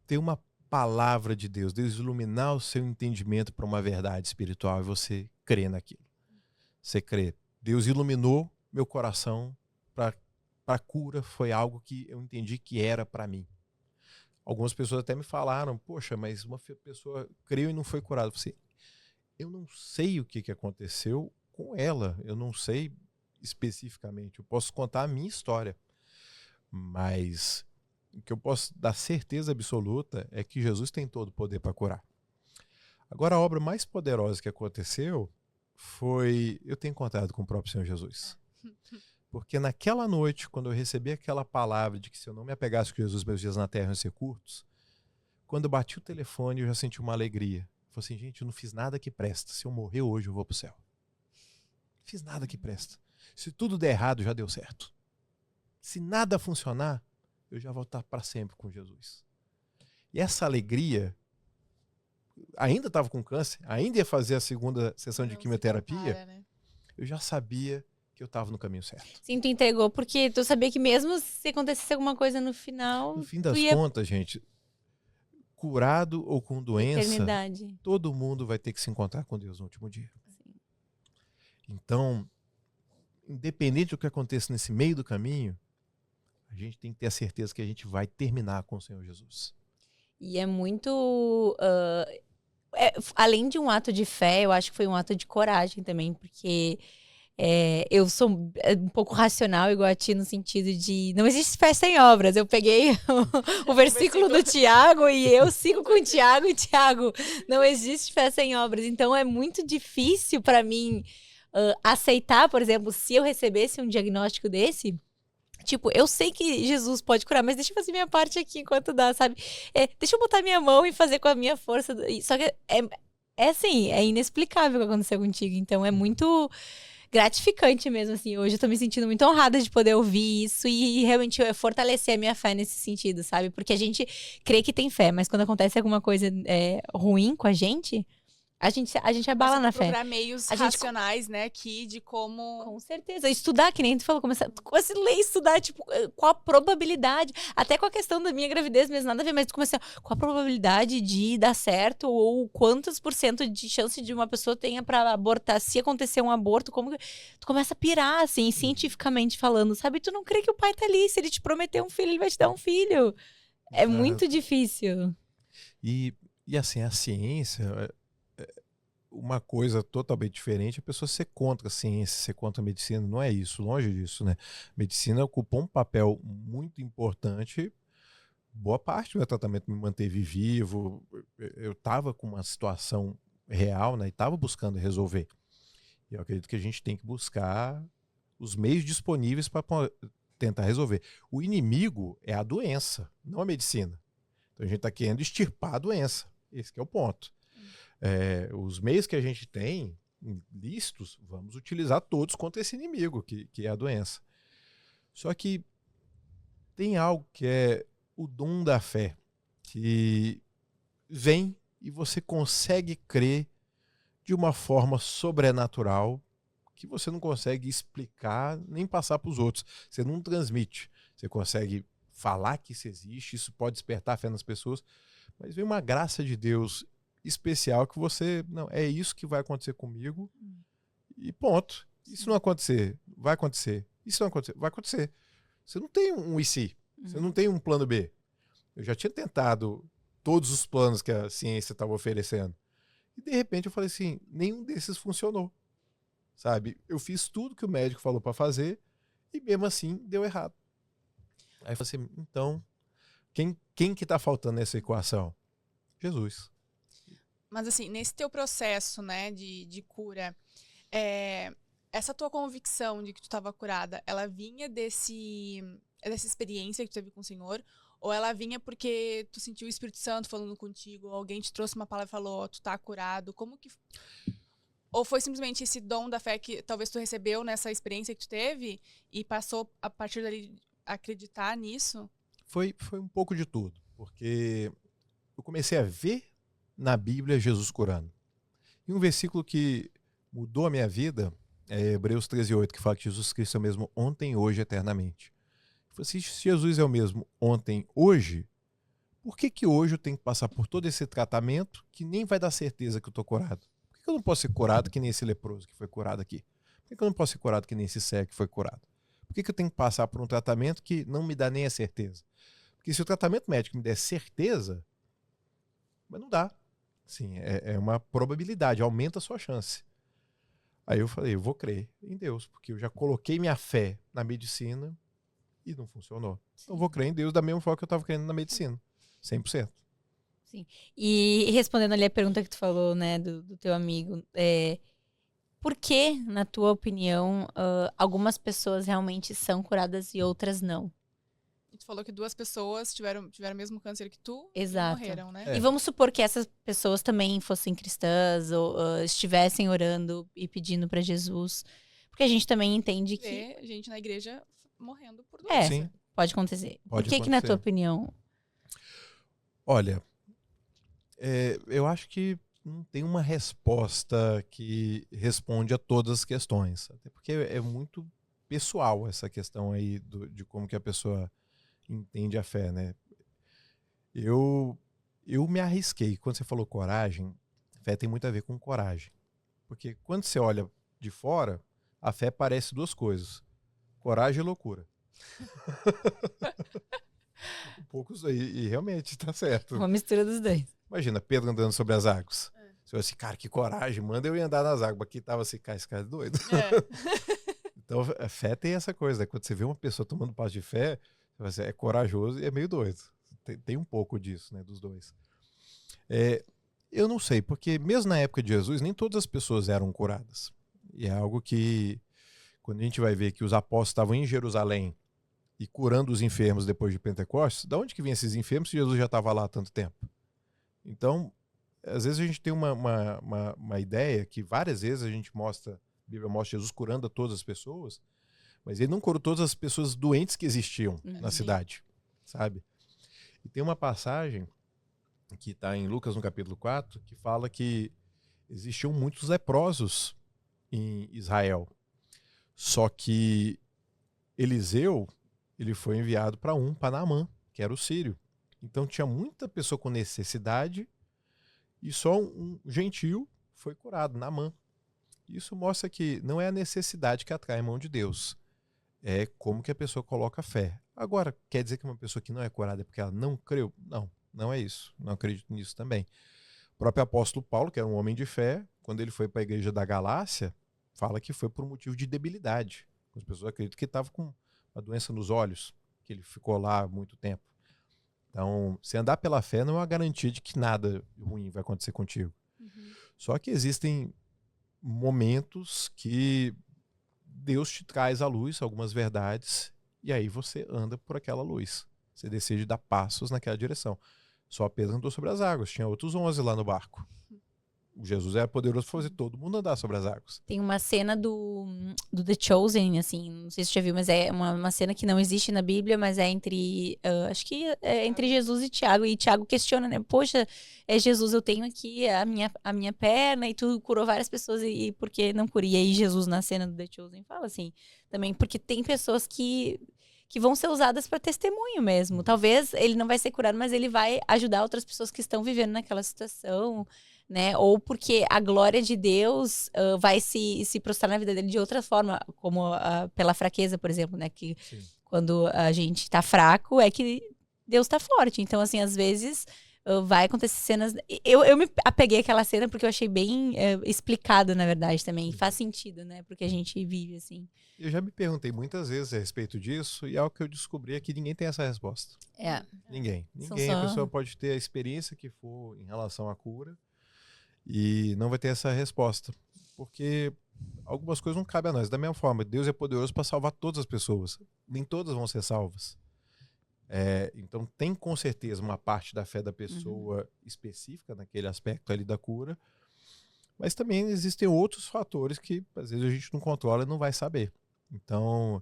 ter uma palavra de Deus, Deus iluminar o seu entendimento para uma verdade espiritual e você crer naquilo. Você crê. Deus iluminou meu coração para a cura, foi algo que eu entendi que era para mim. Algumas pessoas até me falaram, poxa, mas uma pessoa creu e não foi curada. Eu falei, eu não sei o que aconteceu com ela, eu não sei especificamente, eu posso contar a minha história, mas o que eu posso dar certeza absoluta é que Jesus tem todo o poder para curar. Agora, a obra mais poderosa que aconteceu foi eu ter encontrado com o próprio Senhor Jesus. Porque naquela noite, quando eu recebi aquela palavra de que se eu não me apegasse com Jesus, meus dias na terra iam ser curtos, quando eu bati o telefone, eu já senti uma alegria. Eu falei assim, gente, eu não fiz nada que presta. Se eu morrer hoje, eu vou pro céu. Não fiz nada que presta. Se tudo der errado, já deu certo. Se nada funcionar, eu já vou estar para sempre com Jesus. E essa alegria, ainda estava com câncer, ainda ia fazer a segunda sessão de Não se quimioterapia, compara, né? eu já sabia que eu estava no caminho certo. Sim, tu entregou porque tu sabia que mesmo se acontecesse alguma coisa no final, No fim tu das ia contas, gente, curado ou com doença, eternidade. todo mundo vai ter que se encontrar com Deus no último dia. Sim. Então, independente do que aconteça nesse meio do caminho, a gente tem que ter a certeza que a gente vai terminar com o Senhor Jesus. E é muito. Além de um ato de fé, eu acho que foi um ato de coragem também, porque eu sou um pouco racional, igual a ti, no sentido de não existe fé sem obras. Eu peguei o versículo do Tiago e eu sigo com o Tiago, e Tiago, não existe fé sem obras. Então é muito difícil para mim aceitar, por exemplo, se eu recebesse um diagnóstico desse. Tipo, eu sei que Jesus pode curar, mas deixa eu fazer minha parte aqui enquanto dá, sabe? Deixa eu botar minha mão e fazer com a minha força. Só que assim, é inexplicável o que aconteceu contigo. Então é muito gratificante mesmo, assim. Hoje eu tô me sentindo muito honrada de poder ouvir isso e realmente fortalecer a minha fé nesse sentido, sabe? Porque a gente crê que tem fé, mas quando acontece alguma coisa ruim com a gente abala na fé. Procurar meios racionais, né, aqui de como... Com certeza. Estudar, que nem tu falou, começar a ler, estudar, tipo, qual a probabilidade, até com a questão da minha gravidez mesmo, nada a ver, mas tu começa, qual a probabilidade de dar certo, ou quantos % de chance de uma pessoa tenha pra abortar, se acontecer um aborto, como que... Tu começa a pirar, assim, cientificamente falando, sabe? Tu não crê que o pai tá ali, se ele te prometer um filho, ele vai te dar um filho. É muito difícil. E assim, a ciência... uma coisa totalmente diferente, a pessoa ser contra a ciência, ser contra a medicina, não é isso, longe disso, né? A medicina ocupou um papel muito importante, boa parte do meu tratamento me manteve vivo, eu estava com uma situação real, né? E estava buscando resolver. E eu acredito que a gente tem que buscar os meios disponíveis para tentar resolver. O inimigo é a doença, não a medicina. Então a gente está querendo extirpar a doença, esse que é o ponto. Os meios que a gente tem listos, vamos utilizar todos contra esse inimigo, que é a doença. Só que tem algo que é o dom da fé, que vem e você consegue crer de uma forma sobrenatural que você não consegue explicar nem passar para os outros. Você não transmite. Você consegue falar que isso existe, isso pode despertar a fé nas pessoas, mas vem uma graça de Deus especial que você, não, é isso que vai acontecer comigo e ponto. Isso não acontecer, vai acontecer. Isso não acontecer, vai acontecer. Você não tem um e se, você não tem um plano B. Eu já tinha tentado todos os planos que a ciência estava oferecendo. E de repente eu falei assim, nenhum desses funcionou. Sabe? Eu fiz tudo que o médico falou para fazer e mesmo assim deu errado. Aí eu falei assim, então, quem que tá faltando nessa equação? Jesus. Mas assim, nesse teu processo, né, de cura, essa tua convicção de que tu estava curada, ela vinha dessa experiência que tu teve com o Senhor? Ou ela vinha porque tu sentiu o Espírito Santo falando contigo? Ou alguém te trouxe uma palavra e falou, tu tá curado? Como que... Ou foi simplesmente esse dom da fé que talvez tu recebeu nessa experiência que tu teve e passou a partir dali a acreditar nisso? Foi um pouco de tudo, porque eu comecei a ver na Bíblia Jesus curando. E um versículo que mudou a minha vida é Hebreus 13:8, que fala que Jesus Cristo é o mesmo ontem, hoje, eternamente. Eu falei assim, se Jesus é o mesmo ontem, hoje, por que hoje eu tenho que passar por todo esse tratamento que nem vai dar certeza que eu estou curado? Por que eu não posso ser curado que nem esse leproso que foi curado aqui? Por que eu não posso ser curado que nem esse cego que foi curado? Por que eu tenho que passar por um tratamento que não me dá nem a certeza? Porque se o tratamento médico me der certeza, mas não dá. Sim, é uma probabilidade, aumenta a sua chance. Aí eu falei, eu vou crer em Deus, porque eu já coloquei minha fé na medicina e não funcionou. Então eu vou crer em Deus da mesma forma que eu estava crendo na medicina, 100%. Sim. E respondendo ali a pergunta que tu falou, né, do teu amigo, por que, na tua opinião, algumas pessoas realmente são curadas e outras não? E tu falou que 2 pessoas tiveram o mesmo câncer que tu Exato. e morreram, né? É. E vamos supor que essas pessoas também fossem cristãs ou estivessem orando e pedindo para Jesus. Porque a gente também entende que Vê gente na igreja morrendo por É. doença. Sim, pode acontecer. Pode Por que, na acontecer. tua opinião? olha, eu acho que não tem uma resposta que responde a todas as questões. Até porque é muito pessoal essa questão aí de como que a pessoa entende a fé, né? Eu me arrisquei. Quando você falou coragem, fé tem muito a ver com coragem. Porque quando você olha de fora, a fé parece 2 coisas: coragem e loucura. Um pouco isso aí, e realmente tá certo. Uma mistura dos dois. Imagina, Pedro andando sobre as águas. Você fala assim, cara, que coragem, manda eu ir andar nas águas. Aqui tava assim, cara, esse cara é doido. Então, a fé tem essa coisa, né? Quando você vê uma pessoa tomando passo de fé, você fala assim, é corajoso e é meio doido. Tem um pouco disso, né, dos dois. Eu não sei, porque mesmo na época de Jesus, nem todas as pessoas eram curadas. E é algo que, quando a gente vai ver que os apóstolos estavam em Jerusalém e curando os enfermos depois de Pentecostes, de onde que vinham esses enfermos se Jesus já estava lá há tanto tempo? Então, às vezes a gente tem uma ideia que várias vezes a gente mostra, a Bíblia mostra Jesus curando a todas as pessoas, mas ele não curou todas as pessoas doentes que existiam na cidade, sabe? E tem uma passagem que está em Lucas, no capítulo 4, que fala que existiam muitos leprosos em Israel. Só que Eliseu, ele foi enviado para Naamã, que era o sírio. Então tinha muita pessoa com necessidade e só um gentil foi curado, Naamã. Isso mostra que não é a necessidade que atrai a mão de Deus, é como que a pessoa coloca a fé. Agora, quer dizer que uma pessoa que não é curada é porque ela não creu? Não, não é isso. Não acredito nisso também. O próprio apóstolo Paulo, que era um homem de fé, quando ele foi para a igreja da Galácia, fala que foi por um motivo de debilidade. As pessoas acreditam que estava com uma doença nos olhos, que ele ficou lá há muito tempo. Então, se andar pela fé não é uma garantia de que nada ruim vai acontecer contigo. Só que existem momentos que Deus te traz à luz algumas verdades e aí você anda por aquela luz. Você decide dar passos naquela direção. Só Pedro andou sobre as águas, tinha outros 11 lá no barco. O Jesus era poderoso para fazer todo mundo andar sobre as águas. Tem uma cena do The Chosen, assim, não sei se você já viu, mas é uma cena que não existe na Bíblia, mas é entre, acho que é entre Jesus e Tiago questiona, né, poxa, Jesus, eu tenho aqui a minha perna e tu curou várias pessoas e por que não curei? E aí Jesus, na cena do The Chosen, fala assim, também, porque tem pessoas que vão ser usadas para testemunho mesmo. Talvez ele não vai ser curado, mas ele vai ajudar outras pessoas que estão vivendo naquela situação, né? Ou porque a glória de Deus vai se prostrar na vida dele de outra forma, como pela fraqueza, por exemplo, né? Que quando a gente tá fraco, é que Deus tá forte. Então, assim, às vezes vai acontecer cenas... Eu me apeguei àquela cena porque eu achei bem explicado, na verdade, também. E faz sentido, né? Porque a gente vive, assim. Eu já me perguntei muitas vezes a respeito disso e algo que eu descobri é que ninguém tem essa resposta. Ninguém. A pessoa pode ter a experiência que for em relação à cura e não vai ter essa resposta. Porque algumas coisas não cabem a nós. Da mesma forma, Deus é poderoso para salvar todas as pessoas. Nem todas vão ser salvas. Então tem com certeza uma parte da fé da pessoa específica naquele aspecto ali da cura, Mas também existem outros fatores que às vezes a gente não controla e não vai saber. Então,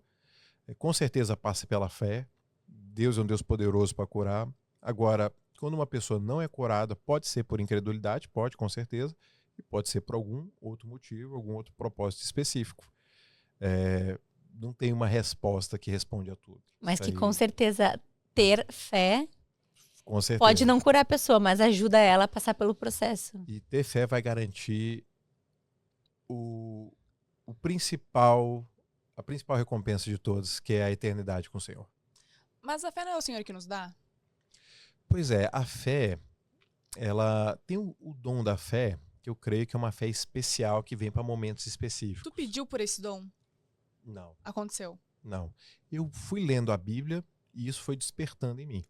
com certeza passa pela fé. Deus é um Deus poderoso para curar. Agora, quando uma pessoa não é curada, pode ser por incredulidade, pode, com certeza, e pode ser por algum outro motivo, algum outro propósito específico. Não tem uma resposta que responde a tudo. Mas Isso que aí, com certeza ter fé com certeza. pode não curar a pessoa, mas ajuda ela a passar pelo processo. E ter fé vai garantir o principal, a principal recompensa de todas, que é a eternidade com o Senhor. Mas a fé não é o Senhor que nos dá? Pois é, a fé, ela tem o dom da fé, que eu creio que é uma fé especial que vem para momentos específicos. Tu pediu por esse dom? Não, Aconteceu. não. Eu fui lendo a Bíblia e isso foi despertando em mim.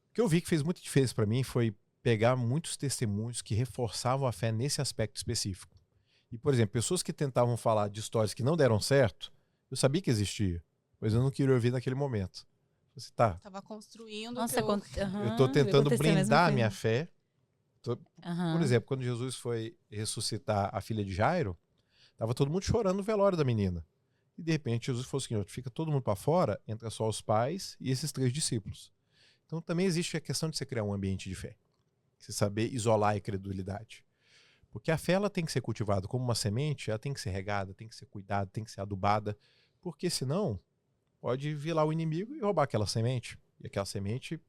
O que eu vi que fez muita diferença para mim foi pegar muitos testemunhos que reforçavam a fé nesse aspecto específico. E, por exemplo, pessoas que tentavam falar de histórias que não deram certo, eu sabia que existia, mas eu não queria ouvir naquele momento. Você tá, Tava construindo Nossa, teu... eu estou tentando blindar a minha fé. Por Aham. exemplo, quando Jesus foi ressuscitar a filha de Jairo, estava todo mundo chorando no velório da menina. E de repente Jesus falou assim, fica todo mundo para fora, entra só os pais e esses 3 discípulos. Então também existe a questão de você criar um ambiente de fé. Você saber isolar a incredulidade. Porque a fé ela tem que ser cultivada como uma semente, ela tem que ser regada, tem que ser cuidada, tem que ser adubada, porque senão pode vir lá o inimigo e roubar aquela semente. E aquela semente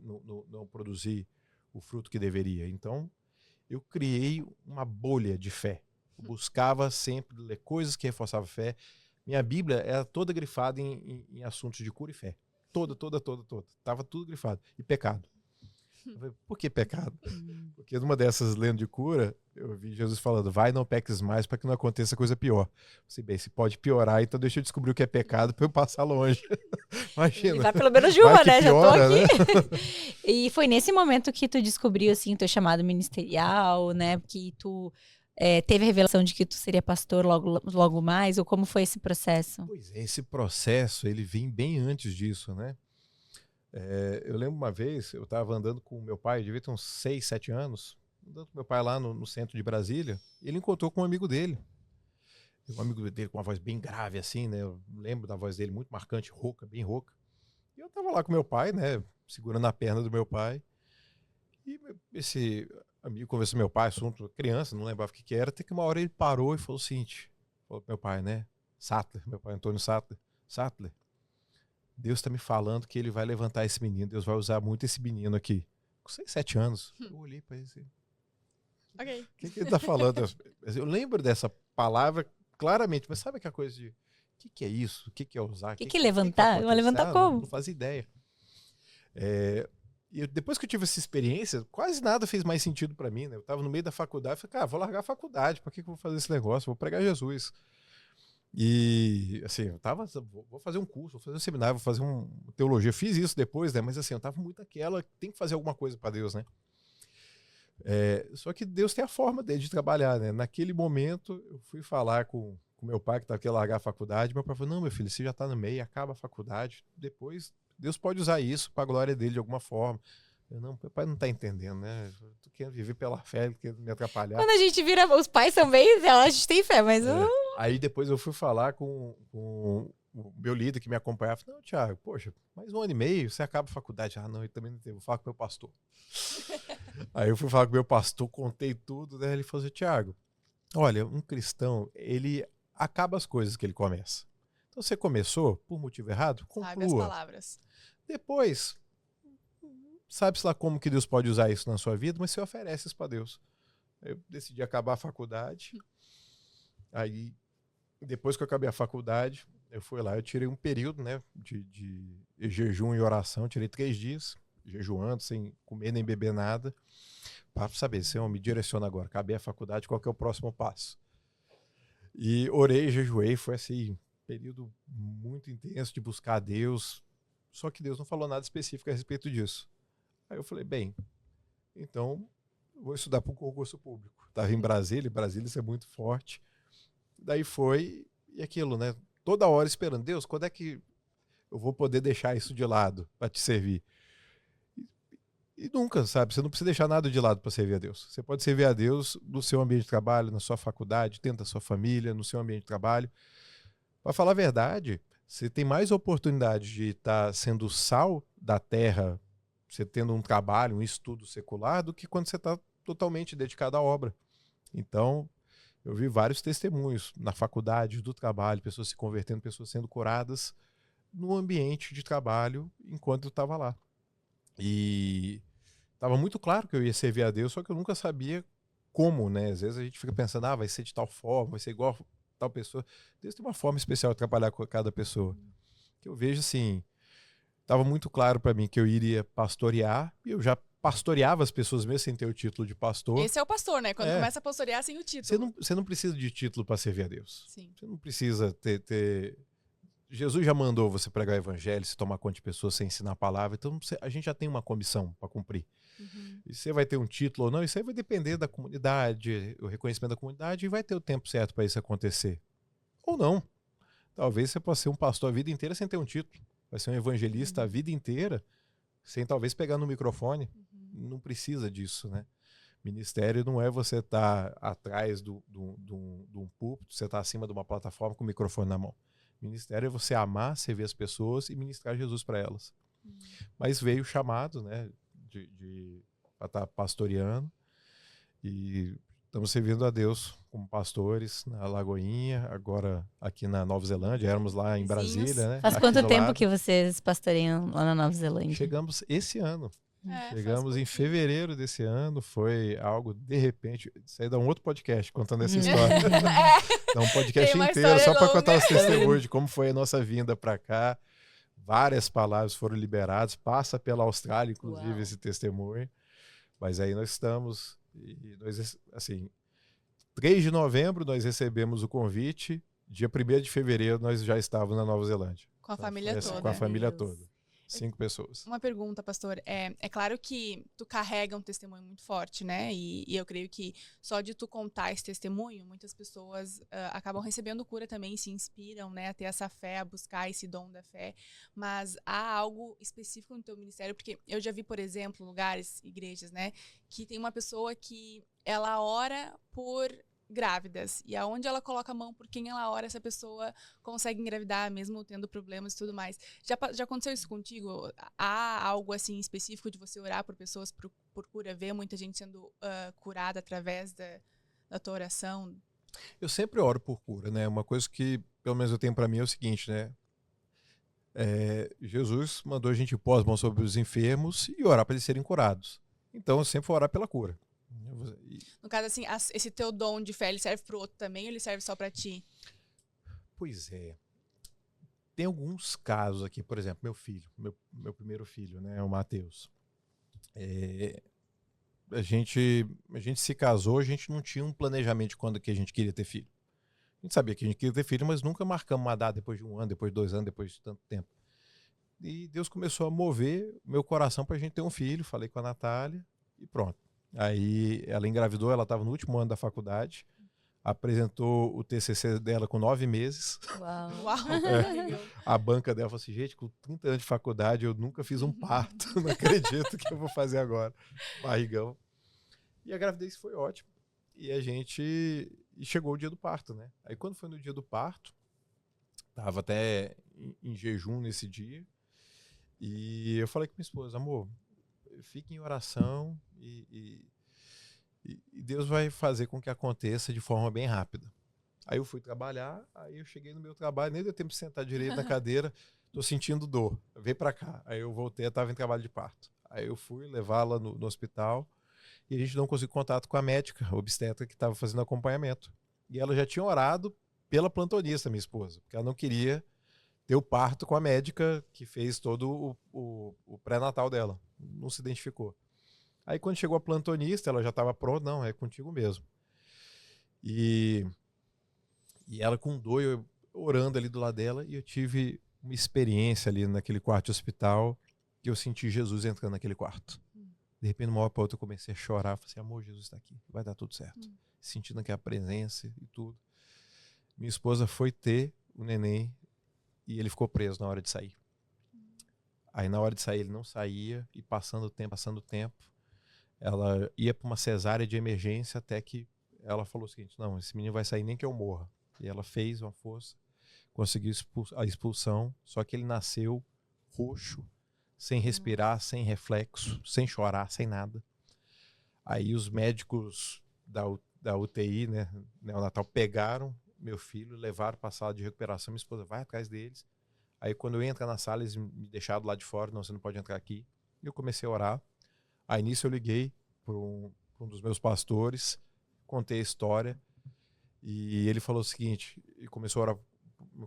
não produzir o fruto que deveria. Então, eu criei uma bolha de fé. Eu buscava sempre ler coisas que reforçavam a fé. Minha Bíblia era toda grifada em assuntos de cura e fé. Toda. Estava tudo grifado. E pecado. Eu falei, por que pecado? Porque numa dessas lendo de cura, eu vi Jesus falando, vai, não peques mais para que não aconteça coisa pior. Eu falei, bem, se pode piorar, então deixa eu descobrir o que é pecado para eu passar longe. Imagina. Vai pelo menos de uma, né? Piora, Já tô aqui. né? E foi nesse momento que tu descobriu, assim, o teu chamado ministerial, né? Que tu teve a revelação de que tu seria pastor logo mais? Ou como foi esse processo? Pois é, esse processo, ele vem bem antes disso, né? Eu lembro uma vez, eu estava andando com o meu pai, devia ter uns 6, 7 anos, andando com meu pai lá no centro de Brasília, e ele encontrou com um amigo dele. Um amigo dele com uma voz bem grave assim, né? Eu lembro da voz dele muito marcante, rouca, bem rouca. E eu estava lá com meu pai, né? Segurando a perna do meu pai. E esse amigo conversou com meu pai, assunto criança, não lembrava o que era, até que uma hora ele parou e falou o seguinte, falou pro meu pai, né? Sattler, meu pai Antônio Sattler, Deus está me falando que ele vai levantar esse menino, Deus vai usar muito esse menino aqui. Com 6, 7 anos. Eu olhei para ele assim, Ok. o que ele está falando? Eu lembro dessa palavra claramente, mas sabe aquela coisa de, o que é isso? O que é usar? O que levantar? Vai levantar como? Não fazia ideia. E depois que eu tive essa experiência, quase nada fez mais sentido para mim, né? Eu estava no meio da faculdade, falei, cara, vou largar a faculdade, para que eu vou fazer esse negócio? Vou pregar Jesus. E, assim, eu tava, vou fazer um curso, vou fazer um seminário, vou fazer uma teologia. Fiz isso depois, né? Mas, assim, eu tava muito aquela, tem que fazer alguma coisa para Deus, né? Só que Deus tem a forma dele de trabalhar, né? Naquele momento, eu fui falar com meu pai, que queria largar a faculdade. Meu pai falou, não, meu filho, você já tá no meio, acaba a faculdade. Depois, Deus pode usar isso para a glória dele de alguma forma. Eu, não, meu pai não tá entendendo, né? Eu tô querendo viver pela fé, ele quer me atrapalhar. Quando a gente vira, os pais também, a gente tem fé, mas... Aí depois eu fui falar com o meu líder que me acompanhava. Não, Thiago, poxa, mais 1 ano e meio, você acaba a faculdade. Ah, não, eu também não tenho, vou falar com o meu pastor. Aí eu fui falar com o meu pastor, contei tudo, né? Ele falou assim, Thiago, olha, um cristão, ele acaba as coisas que ele começa. Então você começou por motivo errado, conclua. Sabe as palavras. Depois, sabe-se lá como que Deus pode usar isso na sua vida, mas você oferece isso para Deus. Eu decidi acabar a faculdade. Aí, depois que eu acabei a faculdade, eu fui lá, eu tirei um período, né, de jejum e oração, tirei 3 dias, jejuando, sem comer nem beber nada, para saber, Senhor, me direciona agora, acabei a faculdade, qual que é o próximo passo? E orei, jejuei, foi assim, um período muito intenso de buscar a Deus, só que Deus não falou nada específico a respeito disso. Aí eu falei, bem, então vou estudar para um concurso público. Estava em Brasília isso é muito forte. Daí foi, e aquilo, né? Toda hora esperando, Deus, quando é que eu vou poder deixar isso de lado para te servir? E nunca, sabe? Você não precisa deixar nada de lado para servir a Deus. Você pode servir a Deus no seu ambiente de trabalho, na sua faculdade, dentro da sua família, no seu ambiente de trabalho. Para falar a verdade, você tem mais oportunidade de estar sendo sal da terra, você tendo um trabalho, um estudo secular, do que quando você está totalmente dedicado à obra. Então, eu vi vários testemunhos na faculdade, do trabalho, pessoas se convertendo, pessoas sendo curadas no ambiente de trabalho enquanto eu estava lá. E estava muito claro que eu ia servir a Deus, só que eu nunca sabia como, né? Às vezes a gente fica pensando, vai ser de tal forma, vai ser igual a tal pessoa. Deus tem uma forma especial de trabalhar com cada pessoa. Que eu vejo assim, estava muito claro para mim que eu iria pastorear, e eu já pastoreava as pessoas mesmo sem ter o título de pastor. Esse é o pastor, né? Quando começa a pastorear sem o título. Você não precisa de título para servir a Deus. Sim. Você não precisa ter... Jesus já mandou você pregar o evangelho, se tomar conta de pessoas, sem ensinar a palavra. Então a gente já tem uma comissão para cumprir. E você vai ter um título ou não, isso aí vai depender da comunidade, o reconhecimento da comunidade, e vai ter o tempo certo para isso acontecer. Ou não. Talvez você possa ser um pastor a vida inteira sem ter um título. Vai ser um evangelista a vida inteira, sem talvez pegar no microfone. Não precisa disso, né? Ministério não é você estar atrás de um púlpito, você estar acima de uma plataforma com o microfone na mão. Ministério é você amar, servir as pessoas e ministrar Jesus para elas. Mas veio o chamado, né, para estar pastoreando, e estamos servindo a Deus como pastores na Lagoinha, agora aqui na Nova Zelândia, éramos lá em Brasília, né? Faz quanto tempo que vocês pastoreiam lá na Nova Zelândia? Chegamos esse ano. Chegamos em fevereiro desse ano, foi algo, de repente, isso aí dá um outro podcast contando essa história. Dá um podcast inteiro só para contar os testemunhos de como foi a nossa vinda para cá. Várias palavras foram liberadas, passa pela Austrália, inclusive, esse testemunho. Mas aí nós estamos, e nós, assim, 3 de novembro nós recebemos o convite, dia 1º de fevereiro nós já estávamos na Nova Zelândia. Com a família toda. Com a família toda. 5 pessoas. Uma pergunta, pastor. É claro que tu carrega um testemunho muito forte, né? E eu creio que só de tu contar esse testemunho, muitas pessoas acabam recebendo cura também, se inspiram, né? A ter essa fé, a buscar esse dom da fé. Mas há algo específico no teu ministério? Porque eu já vi, por exemplo, lugares, igrejas, né? Que tem uma pessoa que ela ora por grávidas, e aonde ela coloca a mão por quem ela ora, essa pessoa consegue engravidar, mesmo tendo problemas e tudo mais. Já aconteceu isso contigo? Há algo assim específico de você orar por pessoas por cura, ver muita gente sendo curada através da tua oração? Eu sempre oro por cura, né? Uma coisa que, pelo menos eu tenho para mim, é o seguinte, né? Jesus mandou a gente pôr as mãos sobre os enfermos e orar para eles serem curados. Então eu sempre vou orar pela cura. No caso, assim, esse teu dom de fé, ele serve pro outro também ou ele serve só pra ti? Pois é. Tem alguns casos aqui, por exemplo, meu filho, meu primeiro filho, né, o Matheus. A gente se casou, a gente não tinha um planejamento de quando que a gente queria ter filho. A gente sabia que a gente queria ter filho, mas nunca marcamos uma data depois de 1 ano, depois de 2 anos, depois de tanto tempo. E Deus começou a mover meu coração pra gente ter um filho, falei com a Natália e pronto. Aí ela engravidou, ela estava no último ano da faculdade, apresentou o TCC dela com 9 meses. Uau! A banca dela falou assim, gente, com 30 anos de faculdade eu nunca fiz um parto, não acredito que eu vou fazer agora. Barrigão. E a gravidez foi ótima. E chegou o dia do parto, né? Aí quando foi no dia do parto, tava até em jejum nesse dia, e eu falei com minha esposa, amor, fique em oração e Deus vai fazer com que aconteça de forma bem rápida. Aí eu fui trabalhar, aí eu cheguei no meu trabalho, nem deu tempo de sentar direito na cadeira, tô sentindo dor, vem pra cá. Aí eu voltei, eu tava em trabalho de parto. Aí eu fui levá-la no hospital e a gente não conseguiu contato com a médica, a obstetra que estava fazendo acompanhamento. E ela já tinha orado pela plantonista, minha esposa, porque ela não queria ter o parto com a médica que fez todo o pré-natal dela. Não se identificou. Aí quando chegou a plantonista, ela já estava pronta, não, é contigo mesmo. E ela com dor, eu orando ali do lado dela, e eu tive uma experiência ali naquele quarto de hospital, que eu senti Jesus entrando naquele quarto. De repente, uma hora para outra, eu comecei a chorar, falei assim, amor, Jesus está aqui, vai dar tudo certo. Sentindo aquela presença e tudo. Minha esposa foi ter o neném, e ele ficou preso na hora de sair. Aí na hora de sair ele não saía e passando o tempo, ela ia para uma cesárea de emergência até que ela falou o seguinte, não, esse menino vai sair nem que eu morra. E ela fez uma força, conseguiu a expulsão, só que ele nasceu roxo, sem respirar, sem reflexo, sem chorar, sem nada. Aí os médicos da UTI, né, neonatal, pegaram meu filho, levaram para a sala de recuperação, minha esposa vai atrás deles. Aí quando eu entro na sala, eles me deixaram lá de fora, não, você não pode entrar aqui. E eu comecei a orar. Aí nisso eu liguei para um dos meus pastores, contei a história, e ele falou o seguinte, e começou a orar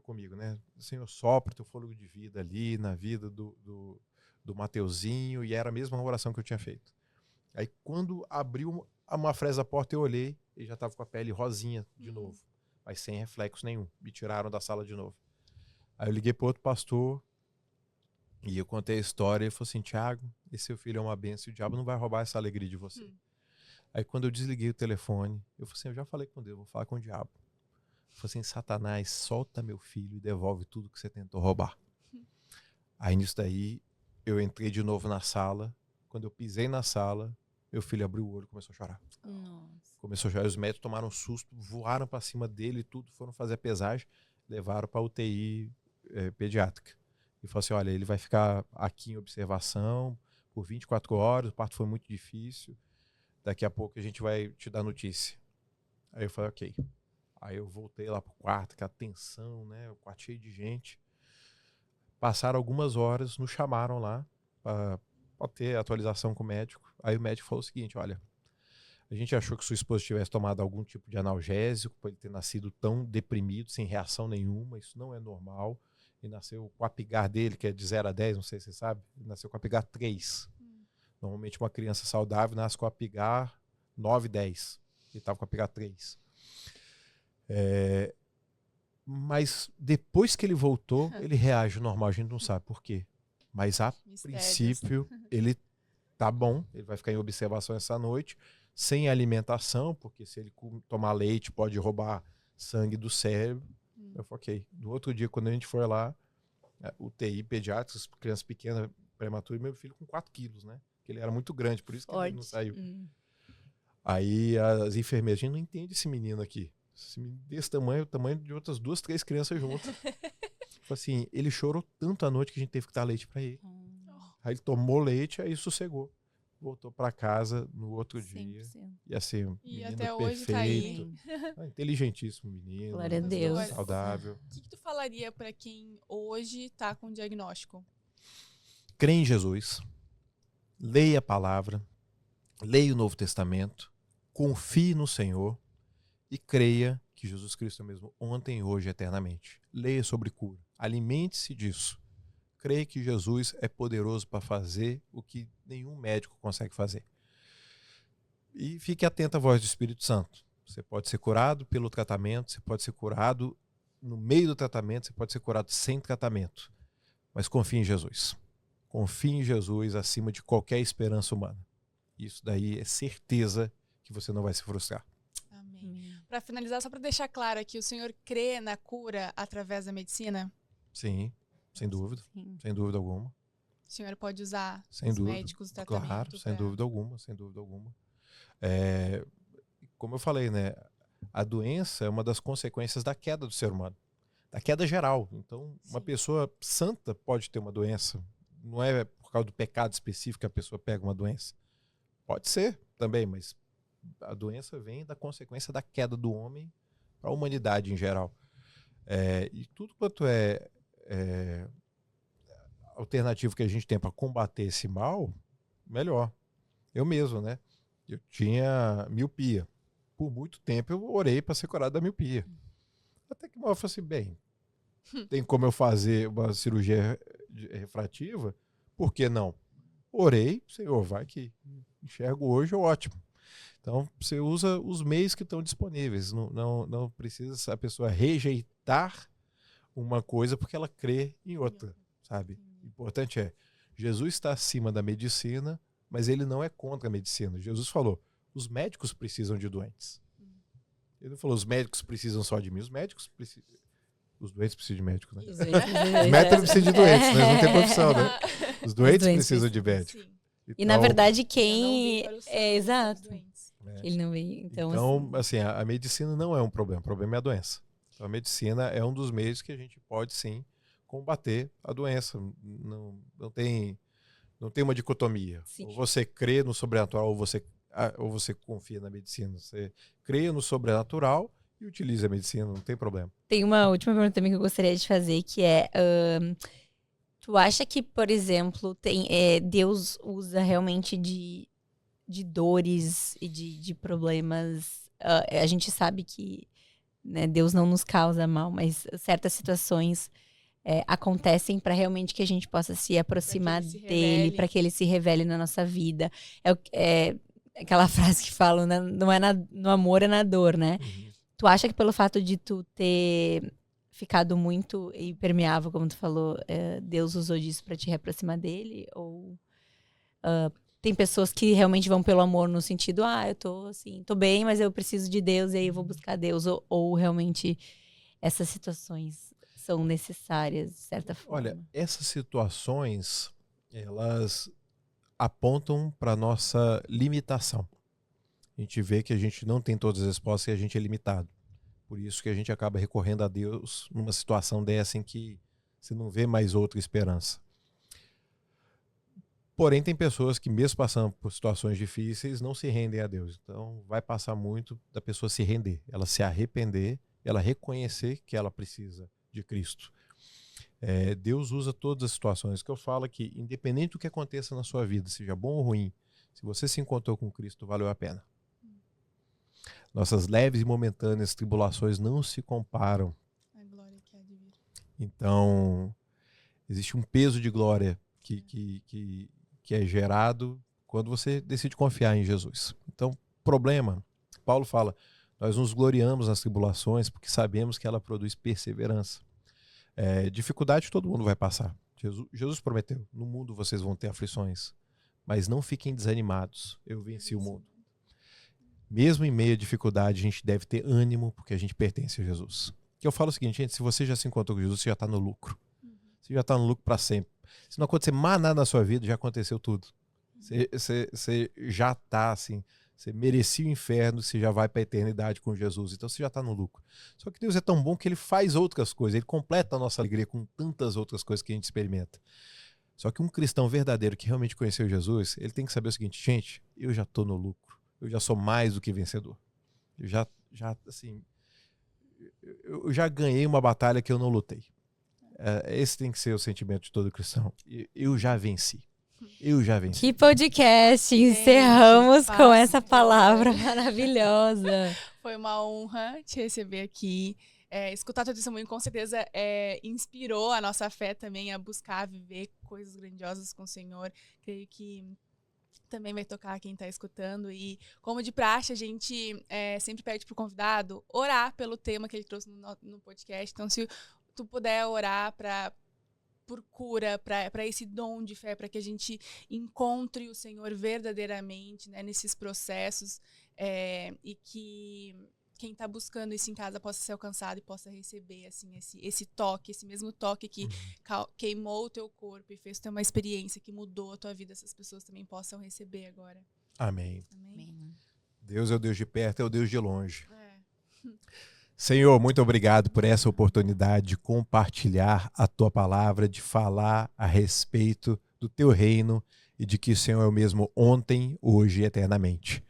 comigo, né? Senhor, sopra teu fôlego de vida ali, na vida do Mateuzinho, e era a mesma oração que eu tinha feito. Aí quando abriu uma fresta da porta, eu olhei, e já estava com a pele rosinha de novo, mas sem reflexo nenhum. Me tiraram da sala de novo. Aí eu liguei para outro pastor, e eu contei a história, e ele falou assim, Tiago, esse seu filho é uma bênção, e o diabo não vai roubar essa alegria de você. Aí quando eu desliguei o telefone, eu falei assim, eu já falei com Deus, vou falar com o diabo. Eu falei assim, Satanás, solta meu filho e devolve tudo que você tentou roubar. Aí nisso daí, eu entrei de novo na sala. Quando eu pisei na sala, meu filho abriu o olho e começou a chorar. Nossa. Começou a chorar, os médicos tomaram um susto, voaram para cima dele e tudo, foram fazer a pesagem, levaram para a UTI pediátrica. E falou assim, olha, ele vai ficar aqui em observação por 24 horas, o parto foi muito difícil, daqui a pouco a gente vai te dar notícia. Aí eu falei, ok. Aí eu voltei lá pro quarto, aquela tensão, né? O quarto cheio de gente. Passaram algumas horas, nos chamaram lá para ter atualização com o médico. Aí o médico falou o seguinte, olha, a gente achou que sua esposa tivesse tomado algum tipo de analgésico para ele ter nascido tão deprimido, sem reação nenhuma, isso não é normal. Ele nasceu com o apigar dele, que é de 0 a 10, não sei se você sabe, ele nasceu com o apigar 3. Normalmente uma criança saudável nasce com o apigar 9, 10. Ele estava com o apigar 3. Mas depois que ele voltou, ele reage normal, a gente não sabe por quê. Mas a princípio, ele tá bom, ele vai ficar em observação essa noite, sem alimentação, porque se ele tomar leite pode roubar sangue do cérebro. Eu falei, ok. No outro dia, quando a gente foi lá, UTI pediátrica, criança pequena, prematura, e meu filho com 4 quilos, né? Porque ele era muito grande, por isso que ele não saiu. Aí as enfermeiras, a gente não entende esse menino aqui. Esse menino desse tamanho, o tamanho de outras 2, 3 crianças juntas. Assim, ele chorou tanto à noite que a gente teve que dar leite para ele. Aí ele tomou leite, aí sossegou. Voltou para casa no outro 100%. Dia. E assim, um menino até perfeito. Hoje tá aí. Inteligentíssimo menino. Glória a Deus. Saudável. O que tu falaria para quem hoje tá com diagnóstico? Crê em Jesus. Leia a palavra. Leia o Novo Testamento. Confie no Senhor. E creia que Jesus Cristo é o mesmo ontem, hoje e eternamente. Leia sobre cura. Alimente-se disso. Creia que Jesus é poderoso para fazer o que nenhum médico consegue fazer. E fique atento à voz do Espírito Santo. Você pode ser curado pelo tratamento, você pode ser curado no meio do tratamento, você pode ser curado sem tratamento. Mas confie em Jesus. Confie em Jesus acima de qualquer esperança humana. Isso daí é certeza que você não vai se frustrar. Para finalizar, só para deixar claro aqui, o senhor crê na cura através da medicina? Sim, sem dúvida. Sim. Sem dúvida alguma. O senhor pode usar sem os dúvida, médicos, o tratamento? Claro, sem dúvida alguma, sem dúvida alguma. Como eu falei, né, a doença é uma das consequências da queda do ser humano, da queda geral. Então, uma pessoa santa pode ter uma doença. Não é por causa do pecado específico que a pessoa pega uma doença. Pode ser também, mas a doença vem da consequência da queda do homem para a humanidade em geral. E tudo quanto alternativo que a gente tem para combater esse mal, melhor. Eu mesmo, né? Eu tinha miopia. Por muito tempo eu orei para ser curado da miopia. Até que uma hora eu falei assim, bem, tem como eu fazer uma cirurgia refrativa? Por que não? Orei, Senhor, vai que enxergo hoje, ótimo. Então, você usa os meios que estão disponíveis. Não precisa a pessoa rejeitar uma coisa porque ela crê em outra, sabe? O importante é, Jesus está acima da medicina, mas ele não é contra a medicina. Jesus falou, os médicos precisam de doentes. Ele não falou, os médicos precisam só de mim. Os médicos precisam... Os doentes precisam de médicos, né? Os médicos precisam de doentes, mas não tem profissão, né? Os doentes doentes precisam de médico. Sim. E na Então, verdade Eu não quem... vim para os É, sãos, para os exato. doentes. Ele não veio. Então, Então, assim, a medicina não é um problema. O problema é a doença. Então, a medicina é um dos meios que a gente pode, sim, combater a doença. Não tem uma dicotomia. Sim. Ou você crê no sobrenatural ou você confia na medicina. Você crê no sobrenatural e utiliza a medicina, não tem problema. tem uma última pergunta também que eu gostaria de fazer, que é... tu acha que, por exemplo, Deus usa realmente de dores e de problemas? A gente sabe que, né, Deus não nos causa mal, mas certas situações acontecem para realmente que a gente possa se aproximar se dele, revele. para que ele se revele na nossa vida. É aquela frase que falam, né, não é no amor, é na dor, né? Tu acha que pelo fato de tu ter ficado muito impermeável, como tu falou, Deus usou disso para te reaproximar dele? Ou tem pessoas que realmente vão pelo amor no sentido, eu tô assim, tô bem, mas eu preciso de Deus e aí eu vou buscar Deus? Ou realmente essas situações são necessárias, de certa forma? Olha, essas situações, elas apontam para nossa limitação. A gente vê que a gente não tem todas as respostas e a gente é limitado. Por isso que a gente acaba recorrendo a Deus numa situação dessa em que você não vê mais outra esperança. Porém, tem pessoas que, mesmo passando por situações difíceis, não se rendem a Deus. Então, vai passar muito da pessoa se render, ela se arrepender, ela reconhecer que ela precisa de Cristo. Deus usa todas as situações. Que eu falo que, independente do que aconteça na sua vida, seja bom ou ruim, se você se encontrou com Cristo, valeu a pena. Nossas leves e momentâneas tribulações não se comparam. A glória que há de vir. Então, existe um peso de glória que é gerado quando você decide confiar em Jesus. Então, problema, Paulo fala, nós nos gloriamos nas tribulações porque sabemos que ela produz perseverança. Dificuldade todo mundo vai passar. Jesus prometeu, no mundo vocês vão ter aflições, mas não fiquem desanimados, eu venci o mundo. Mesmo em meio à dificuldade, a gente deve ter ânimo porque a gente pertence a Jesus. Que eu falo o seguinte, gente, se você já se encontrou com Jesus, você já está no lucro. Você já está no lucro para sempre. Se não acontecer mais nada na sua vida, já aconteceu tudo. Você já está assim, você merecia o inferno, você já vai para a eternidade com Jesus. Então você já está no lucro. Só que Deus é tão bom que ele faz outras coisas, ele completa a nossa alegria com tantas outras coisas que a gente experimenta. Só que um cristão verdadeiro que realmente conheceu Jesus, ele tem que saber o seguinte, gente, eu já estou no lucro. Eu já sou mais do que vencedor. Eu já ganhei uma batalha que eu não lutei. Esse tem que ser o sentimento de todo cristão. Eu já venci. Eu já venci. Que podcast! Encerramos com essa palavra maravilhosa. Foi uma honra te receber aqui. Escutar teu testemunho com certeza inspirou a nossa fé também a buscar viver coisas grandiosas com o Senhor. Creio que também vai tocar quem está escutando. E como de praxe, a gente sempre pede para o convidado orar pelo tema que ele trouxe no podcast. Então, se tu puder orar por cura, para esse dom de fé, para que a gente encontre o Senhor verdadeiramente, né, nesses processos, e que quem está buscando isso em casa possa ser alcançado e possa receber assim, esse toque, esse mesmo toque que queimou o teu corpo e fez ter uma experiência que mudou a tua vida, essas pessoas também possam receber agora. Amém. Amém. Deus é o Deus de perto, é o Deus de longe. Senhor, muito obrigado por essa oportunidade de compartilhar a tua palavra, de falar a respeito do teu reino e de que o Senhor é o mesmo ontem, hoje e eternamente.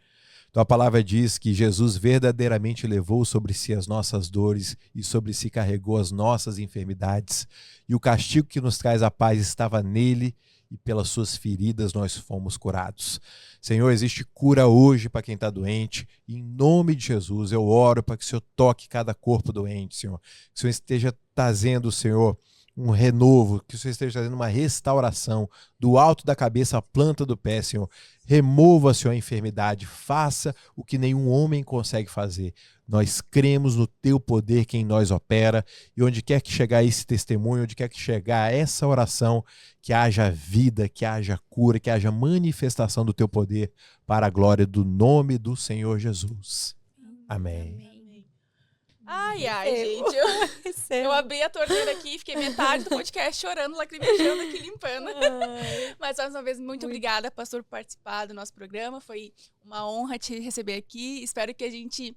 Tua palavra diz que Jesus verdadeiramente levou sobre si as nossas dores e sobre si carregou as nossas enfermidades. E o castigo que nos traz a paz estava nele e pelas suas feridas nós fomos curados. Senhor, existe cura hoje para quem está doente. E em nome de Jesus eu oro para que o Senhor toque cada corpo doente, Senhor. Que o Senhor esteja trazendo, Senhor, um renovo, que o Senhor esteja trazendo uma restauração do alto da cabeça à planta do pé, Senhor. Remova, Senhor, a enfermidade, faça o que nenhum homem consegue fazer. Nós cremos no teu poder que em nós opera e onde quer que chegar esse testemunho, onde quer que chegar essa oração, que haja vida, que haja cura, que haja manifestação do teu poder para a glória do nome do Senhor Jesus. Amém. Ai, Recebo. gente. Eu abri a torneira aqui e fiquei metade do podcast chorando, lacrimejando aqui, limpando. Mas, mais uma vez, muito obrigada, pastor, por participar do nosso programa. Foi uma honra te receber aqui. Espero que a gente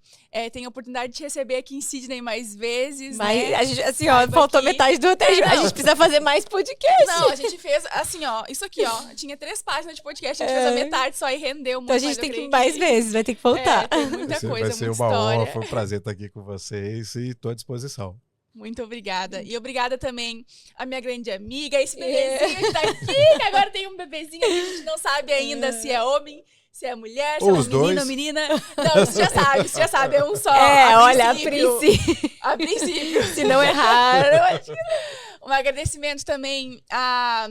tenha a oportunidade de te receber aqui em Sydney mais vezes, Mas né? a gente, assim, ó, faltou metade do roteiro. A gente precisa fazer mais podcast. Não, a gente fez, assim, ó, isso aqui, ó, tinha 3 páginas de podcast, a gente fez a metade só e rendeu muito. Então a gente tem que ir mais vezes, vai ter que voltar. Tem muita coisa, Vai ser muita uma história. honra, foi um prazer estar aqui com vocês e estou à disposição. Muito obrigada. E obrigada também à minha grande amiga, esse bebezinho que tá aqui, que agora tem um bebezinho que a gente não sabe ainda se é homem, se é mulher, se é uma menina ou menina. Não, você já sabe, é um só. Olha, a princípio. princípio. A princípio. Se não errar, eu acho que Um agradecimento também a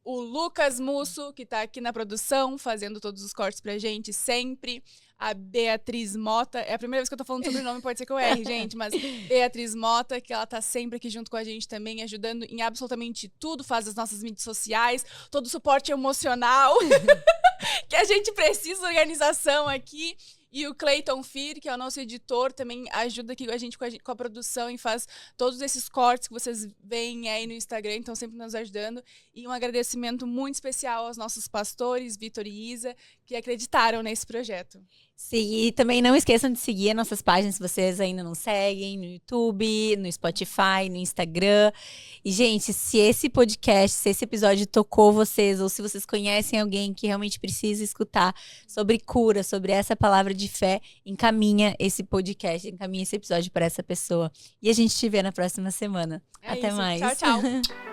o Lucas Musso, que tá aqui na produção, fazendo todos os cortes pra gente sempre. A Beatriz Mota, é a primeira vez que eu tô falando sobre o nome, pode ser que eu erre, gente, mas Beatriz Mota, que ela tá sempre aqui junto com a gente também, ajudando em absolutamente tudo, faz as nossas mídias sociais, todo o suporte emocional que a gente precisa, organização aqui. E o Clayton Fear, que é o nosso editor, também ajuda aqui a gente com a produção e faz todos esses cortes que vocês veem aí no Instagram, então sempre nos ajudando. E um agradecimento muito especial aos nossos pastores, Vitor e Isa, que acreditaram nesse projeto. Sim, e também não esqueçam de seguir as nossas páginas se vocês ainda não seguem, no YouTube, no Spotify, no Instagram. E, gente, se esse podcast, se esse episódio tocou vocês, ou se vocês conhecem alguém que realmente precisa escutar sobre cura, sobre essa palavra de fé, encaminha esse podcast, encaminha esse episódio para essa pessoa. E a gente te vê na próxima semana. Até isso. mais. Tchau, tchau.